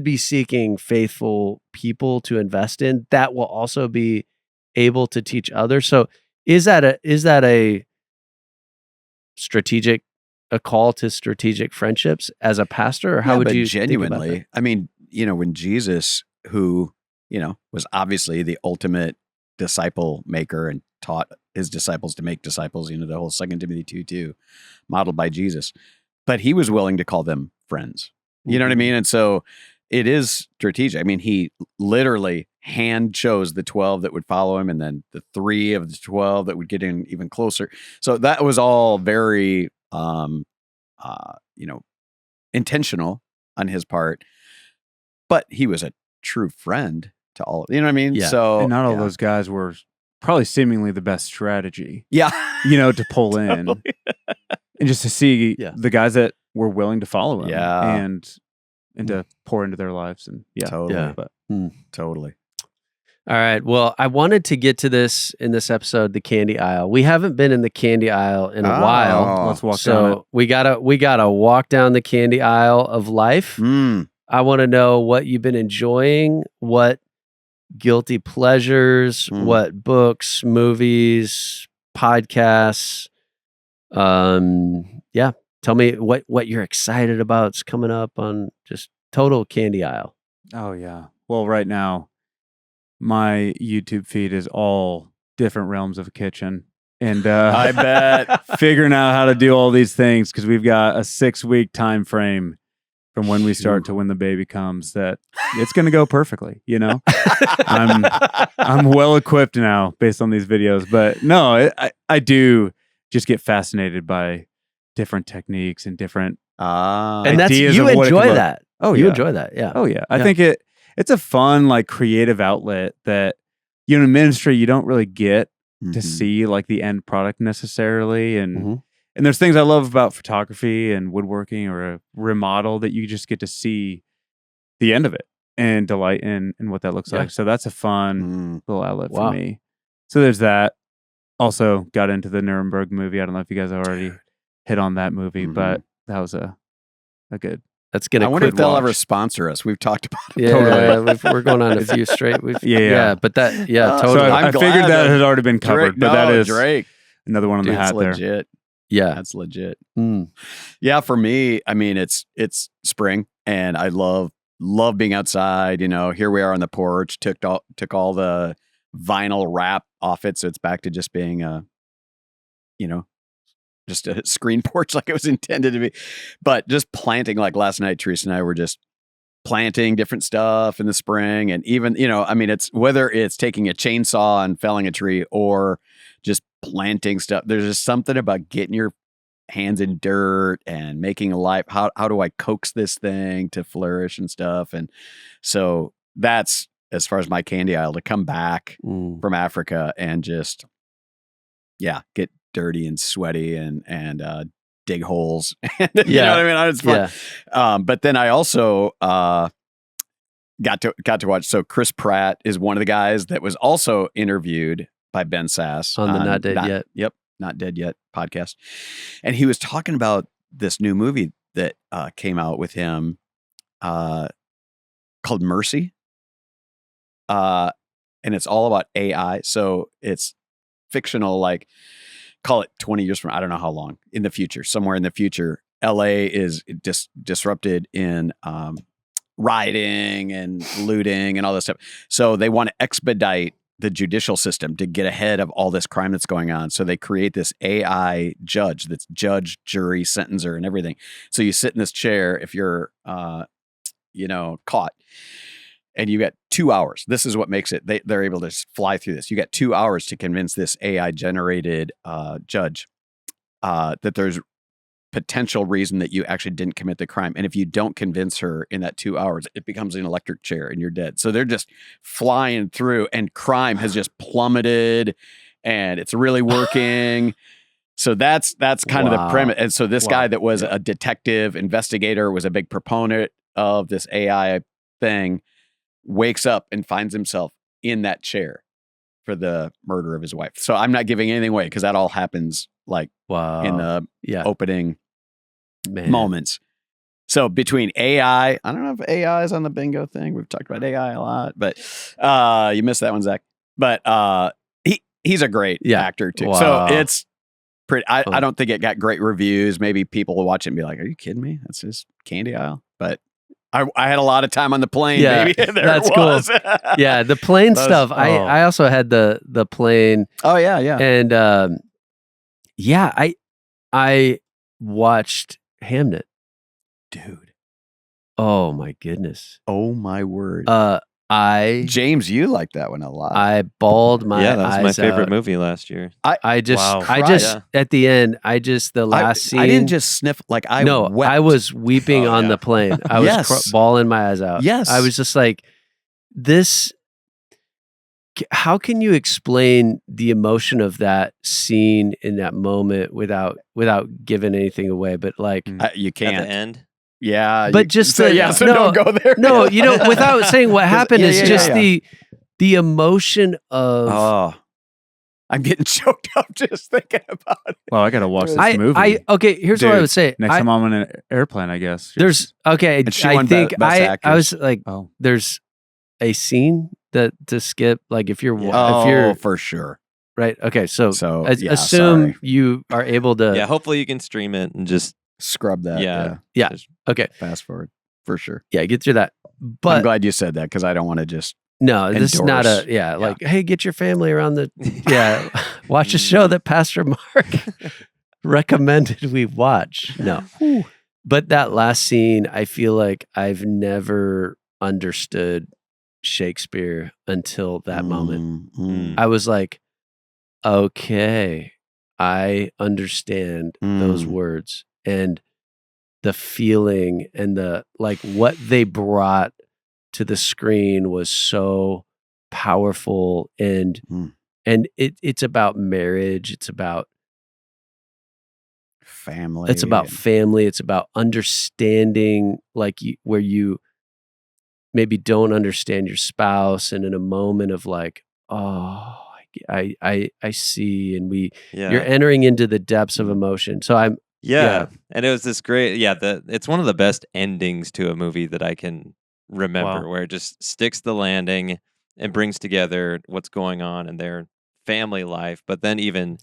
be seeking faithful people to invest in that will also be able to teach others. So is that a strategic a call to strategic friendships as a pastor, or how Yeah, would but you think about that? genuinely, I mean, when Jesus, who, was obviously the ultimate disciple maker and taught his disciples to make disciples, the whole 2 Timothy 2:2, modeled by Jesus, but he was willing to call them friends. You know what I Mhm. mean? And so it is strategic. I mean, he literally hand chose the 12 that would follow him and then the 3 of the 12 that would get in even closer. So that was all very, intentional on his part, but he was a true friend to all. You know what I mean? Yeah. So And not all yeah. those guys were probably seemingly the best strategy, Yeah. to pull in Totally. and just to see Yeah. the guys that were willing to follow him Yeah. and to pour into their lives. And Totally. Yeah. but Totally. All right. Well, I wanted to get to this in this episode, the candy aisle. We haven't been in the candy aisle in a while. let's walk down it. So we gotta walk down the candy aisle of life. Mm. I want to know what you've been enjoying, what guilty pleasures, Mm. what books, movies, podcasts. Yeah. Tell me what you're excited about. It's coming up on just total candy aisle. Oh yeah. Well, right now, my YouTube feed is all different realms of a kitchen, and I bet. figuring out how to do all these things because we've got a 6-week time frame from when we start to when the baby comes. That it's going to go perfectly. I'm well equipped now based on these videos, but no, I do just get fascinated by different techniques and different And that's ideas you of what it could enjoy look. that. Oh You yeah. enjoy that. Yeah. Oh yeah. I Yeah. think it's a fun, like, creative outlet that in ministry you don't really get to Mhm. see like the end product necessarily. And Mhm. and there's things I love about photography and woodworking or a remodel that you just get to see the end of it and delight in what that looks Yeah. like. So that's a fun Mm. little outlet Wow. for me. So there's that. Also got into the Nuremberg movie. I don't know if you guys already hit on that movie, Mhm. but that was a good. That's gonna I wonder if quick they'll watch. ever sponsor us. We've talked about it. Yeah, Totally. we're going on a few straight. Yeah. But that, yeah, So totally. I'm I glad figured that that had already been covered, Drake, but that is Drake. another one on Dude, the it's hat there. legit. Yeah. That's legit. Mm. Yeah, for me, I mean, it's spring, and I love being outside. Here we are on the porch. Took all the vinyl wrap off it, so it's back to just being just a screen porch like it was intended to be. But just planting, like last night, Teresa and I were just planting different stuff in the spring, and even I mean, it's whether it's taking a chainsaw and felling a tree or just planting stuff. There's just something about getting your hands in dirt and making a life. How do I coax this thing to flourish and stuff? And so that's as far as my candy aisle, to come back Mm. from Africa and just get dirty and sweaty and dig holes. You know Yeah. what I mean? It's fun. Yeah. But then I also got to watch. So Chris Pratt is one of the guys that was also interviewed by Ben Sass On the Not Dead Yet. Yep, Not Dead Yet podcast, and he was talking about this new movie that came out with him called Mercy, and it's all about AI. So it's fictional, like, call it 20 years from, I don't know how long in the future, somewhere in the future, LA is disrupted in rioting and looting and all this stuff. So they want to expedite the judicial system to get ahead of all this crime that's going on. So they create this AI judge that's judge, jury, sentencer, and everything. So you sit in this chair if you're, caught. and you got 2 hours. This is what makes it. They're able to fly through this. You got 2 hours to convince this AI generated judge that there's potential reason that you actually didn't commit the crime. And if you don't convince her in that 2 hours, it becomes an electric chair and you're dead. So they're just flying through, and crime has just plummeted, and it's really working. So that's kind of the premise. And so this guy that was a detective investigator, was a big proponent of this AI thing, wakes up and finds himself in that chair for the murder of his wife. So I'm not giving anything away because that all happens like in the opening moments. So between AI, I don't know if AI is on the bingo thing. We've talked about AI a lot, but you missed that one, Zach. But he's a great actor too. Wow. So it's pretty. I don't think it got great reviews. Maybe people will watch it and be like, "Are you kidding me? That's just candy aisle." But I had a lot of time on the plane. Yeah, baby. that's cool. Yeah, the plane stuff. I also had the plane. Oh yeah. And I watched Hamnet. Dude. Oh my goodness. Oh my word. James, you liked that one a lot. I bawled my eyes out. Yeah, that was my favorite movie last year. I just at the end, the last scene. I didn't just sniff, like I wept. I was weeping on the plane. I was bawling my eyes out. Yes. I was just like, this. How can you explain the emotion of that scene in that moment without giving anything away? But like, you can't. At the end. Yeah, but just so don't go there. No, without saying what happened, the emotion of. Oh, I'm getting choked up just thinking about it. Well, I gotta watch this movie. Here's what I would say. Next time I'm on an airplane, I guess. I think I was like, there's a scene to skip. Like if you're for sure. Right. Okay. So assume you are able to. Yeah. Hopefully you can stream it and just scrub that. Yeah. Okay. Fast forward for sure. Yeah. Get through that. But I'm glad you said that because I don't want to just. No, this is not like, hey, get your family around watch a show that Pastor Mark recommended we watch. No. But that last scene, I feel like I've never understood Shakespeare until that moment. I was like, okay, I understand those words and the feeling and the like what they brought to the screen was so powerful and it's about marriage, it's about family. It's about family, it's about understanding where you maybe don't understand your spouse and in a moment of like, oh, I see, and you're entering into the depths of emotion. So I'm and it was this great it's one of the best endings to a movie that I can remember, where it just sticks the landing and brings together what's going on in their family life, but then even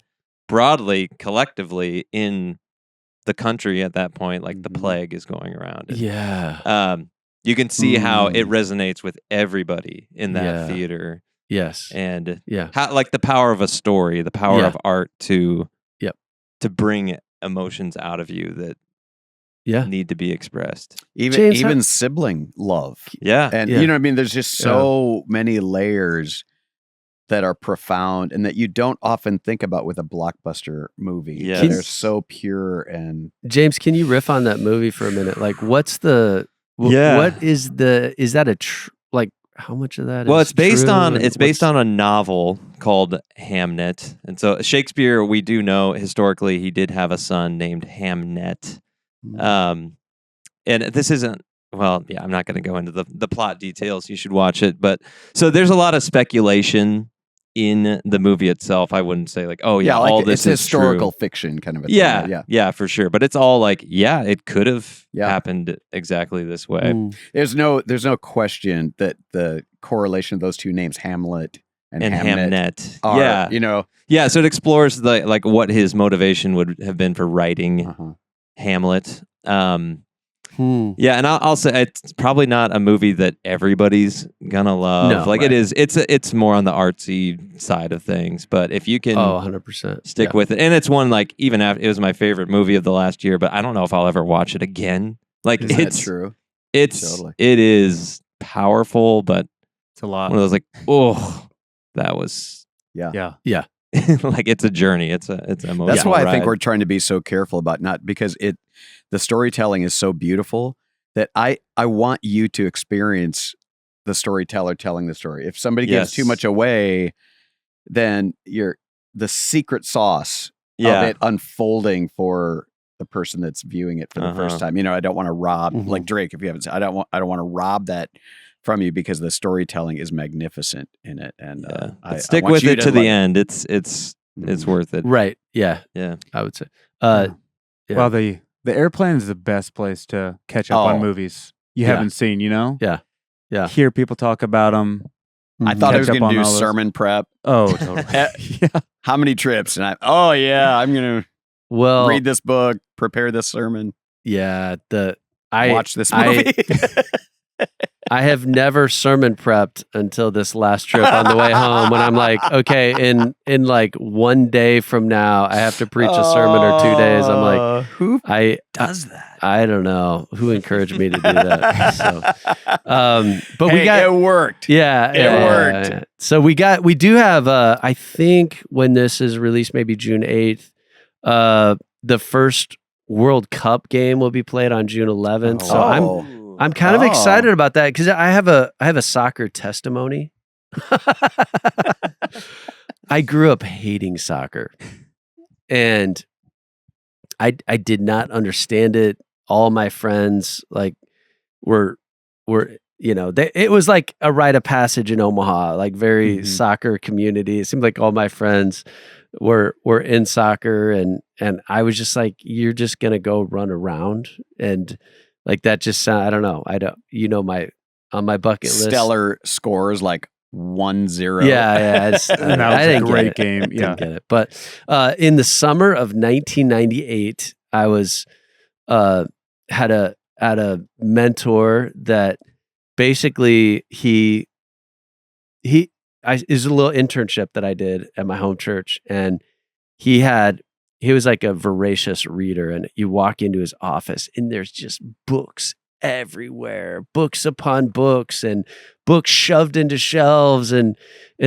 broadly, collectively in the country at that point, like the plague is going around. And, you can see how it resonates with everybody in that theater. Yes. And how, like the power of a story, the power of art to bring emotions out of you that need to be expressed. Even sibling love. Yeah. And you know what I mean? There's just so many layers that are profound and that you don't often think about with a blockbuster movie. Yeah. They're so pure and James, can you riff on that movie for a minute? Like what's the what is that like how much of that well, is it's based true on based on a novel called Hamnet. And so Shakespeare, we do know historically he did have a son named Hamnet. And this isn't I'm not going to go into the plot details. You should watch it. But so there's a lot of speculation in the movie itself. I wouldn't say like, all this is historical true. Fiction kind of a thing. Yeah, for sure. But it's all like, it could have happened exactly this way. There's no question that the correlation of those two names, Hamlet and Hamnet, are, so it explores what his motivation would have been for writing Hamlet. And I'll say it's probably not a movie that everybody's gonna love. It is. It's more on the artsy side of things. But if you can, 100% stick with it, and it's one even after it was my favorite movie of the last year. But I don't know if I'll ever watch it again. Is that true? It is powerful, but It's a lot. one of those like, oh, that was Yeah. like it's a journey. It's an emotional That's why I think ride. we're trying to be so careful about not because the storytelling is so beautiful that I want you to experience the storyteller telling the story. If somebody gives too Yes. much away, then the secret sauce of Yeah. it unfolding for the person that's viewing it for the first time. I don't want to rob Mhm. like Drake. If you haven't, I don't want to rob that from you because the storytelling is magnificent in it. And Yeah. I But stick want with you it to the like- end. It's Mhm. worth it. Right. Yeah. Yeah. I would say. Yeah. Yeah. Well, the airplane is the best place to catch up Oh. on movies you Yeah. haven't seen. Yeah. Yeah. Hear people talk about them. I thought I was Catch up going to on do all those. sermon prep. Oh, totally. Yeah. How many trips? And I'm going to Well, read this book, prepare this sermon, yeah. watch this movie. I have never sermon prepped until this last trip on the way home when I'm like, okay, in like 1 day from now, I have to preach a sermon or 2 days. I'm like, who I does that? I don't know who encouraged me to do that. So, but we Hey, got it worked. Yeah, It worked. yeah. So we do have I think when this is released, maybe June 8th, the first World Cup game will be played on June 11th. So I'm kind of Oh. excited about that because I have a soccer testimony. I grew up hating soccer, and I did not understand it. All my friends were it was like a rite of passage in Omaha, like very Mhm. soccer community. It seemed like all my friends were in soccer, and I was just like, you're just gonna go run around, and like that just sound. I don't know. I don't. My on my bucket list. Stellar scores like 1-0. Yeah. It's, And that I was a didn't get great it. game. Didn't Yeah. get it. But in the summer of 1998, I was had a mentor that basically it was a little internship that I did at my home church, and he was like a voracious reader, and you walk into his office and there's just books everywhere, books upon books, and books shoved into shelves and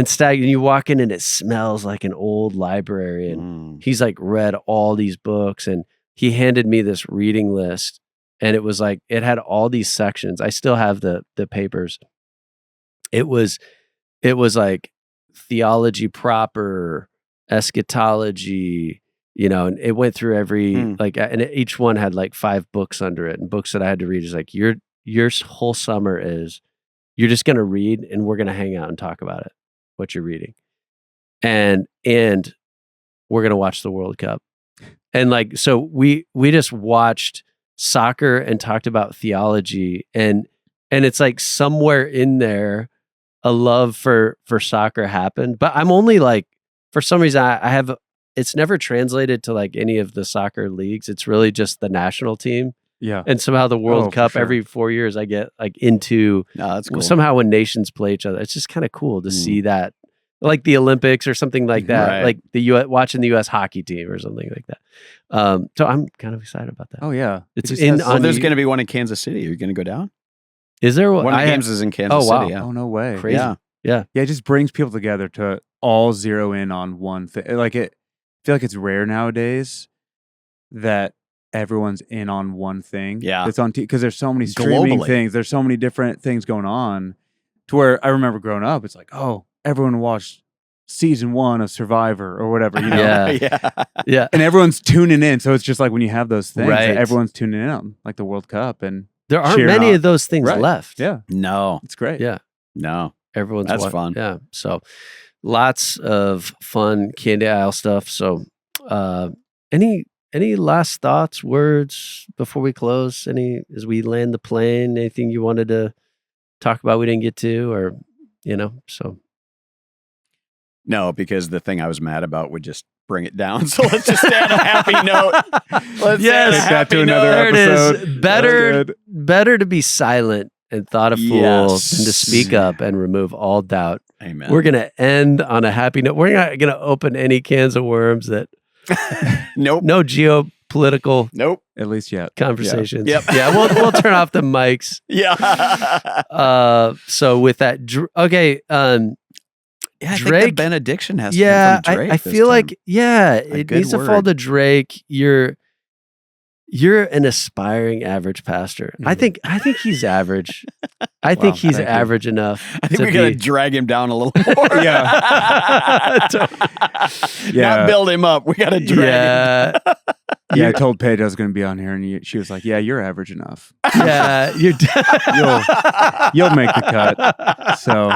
stacked, and you walk in and it smells like an old library, and he's like read all these books, and he handed me this reading list, and it was like it had all these sections. I still have the papers. It was like theology proper, eschatology, and it went through every and each one had like 5 books under it, and books that I had to read. Is like your whole summer is you're just gonna read, and we're gonna hang out and talk about it, what you're reading, and we're gonna watch the World Cup, and like so we just watched soccer and talked about theology, and it's like somewhere in there a love for soccer happened, but I'm only like, for some reason I have, it's never translated to like any of the soccer leagues. It's really just the national team. Yeah. And somehow the World for Cup sure. every 4 years I get like into No, that's cool. somehow when nations play each other. It's just kind of cool to see that, like the Olympics or something like that, Right. like the US, watching the US hockey team or something like that. So I'm kind of excited about that. Oh yeah. It's It just in has- Well, on there's the- going to be one in Kansas City. Are you going to go down? Is there One of the games is in Kansas Oh, wow. City. Yeah. Oh no way. Crazy. Yeah. Yeah, it just brings people together to all zero in on one thing. Like I feel like it's rare nowadays that everyone's in on one thing. Yeah. It's on because there's so many streaming Globally. things. There's so many different things going on. To where I remember growing up, it's like, oh, everyone watched season 1 of Survivor or whatever, you know. Yeah. Yeah. And everyone's tuning in. So it's just like when you have those things, that Right. everyone's tuning in on, like the World Cup, and There aren't cheer many on. of those things Right. left. yeah, No. it's great. Yeah. No. Everyone's That's wa- fun. Yeah. So lots of fun candy aisle stuff. So any last thoughts, words before we close? Any as we land the plane? Anything you wanted to talk about we didn't get to, or so No, because the thing I was mad about would just bring it down. So let's just stay on a happy note. Let's Yes. end a Take that to happy another note. there it episode. is. That's Better good. better to be silent and thought a fool Yes. than to speak up and remove all doubt. Amen. We're gonna end on a happy note. We're not gonna open any cans of worms that Nope. no political Nope. At least yet. conversations. Yep. Yeah, we'll turn off the mics. Yeah. So with that, okay. Yeah, I think Drake- the benediction has to Yeah, come from Drake. I this feel time. like it good needs to fall word. to Drake. You're an aspiring average pastor. I think he's average. I think he's thank you. average enough. I think to we got to be- drag him down a little more. Yeah. Not build him up. We got to drag him. Yeah, Yeah, I told Paige I was going to be on here, and she was like, "Yeah, you're average enough. yeah. You're You'll make the cut." So,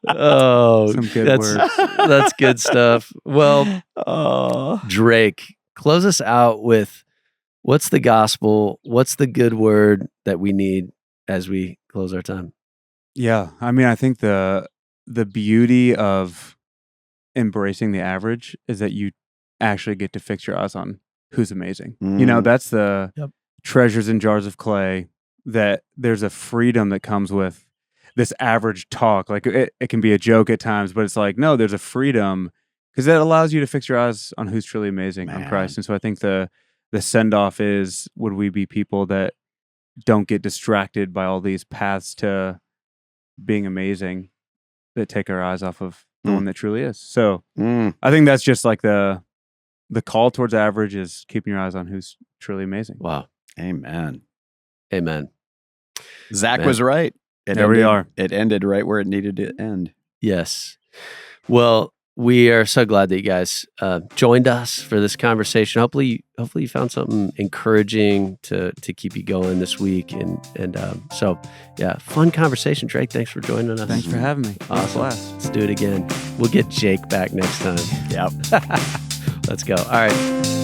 some good words. That's good stuff. Well, Oh. Drake, close us out with what's the gospel? What's the good word that we need as we close our time? Yeah, I mean, I think the beauty of embracing the average is that you actually get to fix your eyes on who's amazing. You know, that's the treasures in jars of clay, that there's a freedom that comes with this average talk. Like it can be a joke at times, but it's like, no, there's a freedom because that allows you to fix your eyes on who's truly amazing on Christ. And so I think the send off is, would we be people that don't get distracted by all these paths to being amazing, that take our eyes off of the one that truly is. So I think that's just like the call towards average is keeping your eyes on who's truly amazing. Wow. Amen. Zach Man. was right. There we are. It ended right where it needed to end. Yes. Well, we are so glad that you guys joined us for this conversation. Hopefully you found something encouraging to keep you going this week. And so, yeah, fun conversation. Drake, thanks for joining us. Thanks for having me. Awesome. Blast. Let's do it again. We'll get Jake back next time. Yep. Let's go. All right.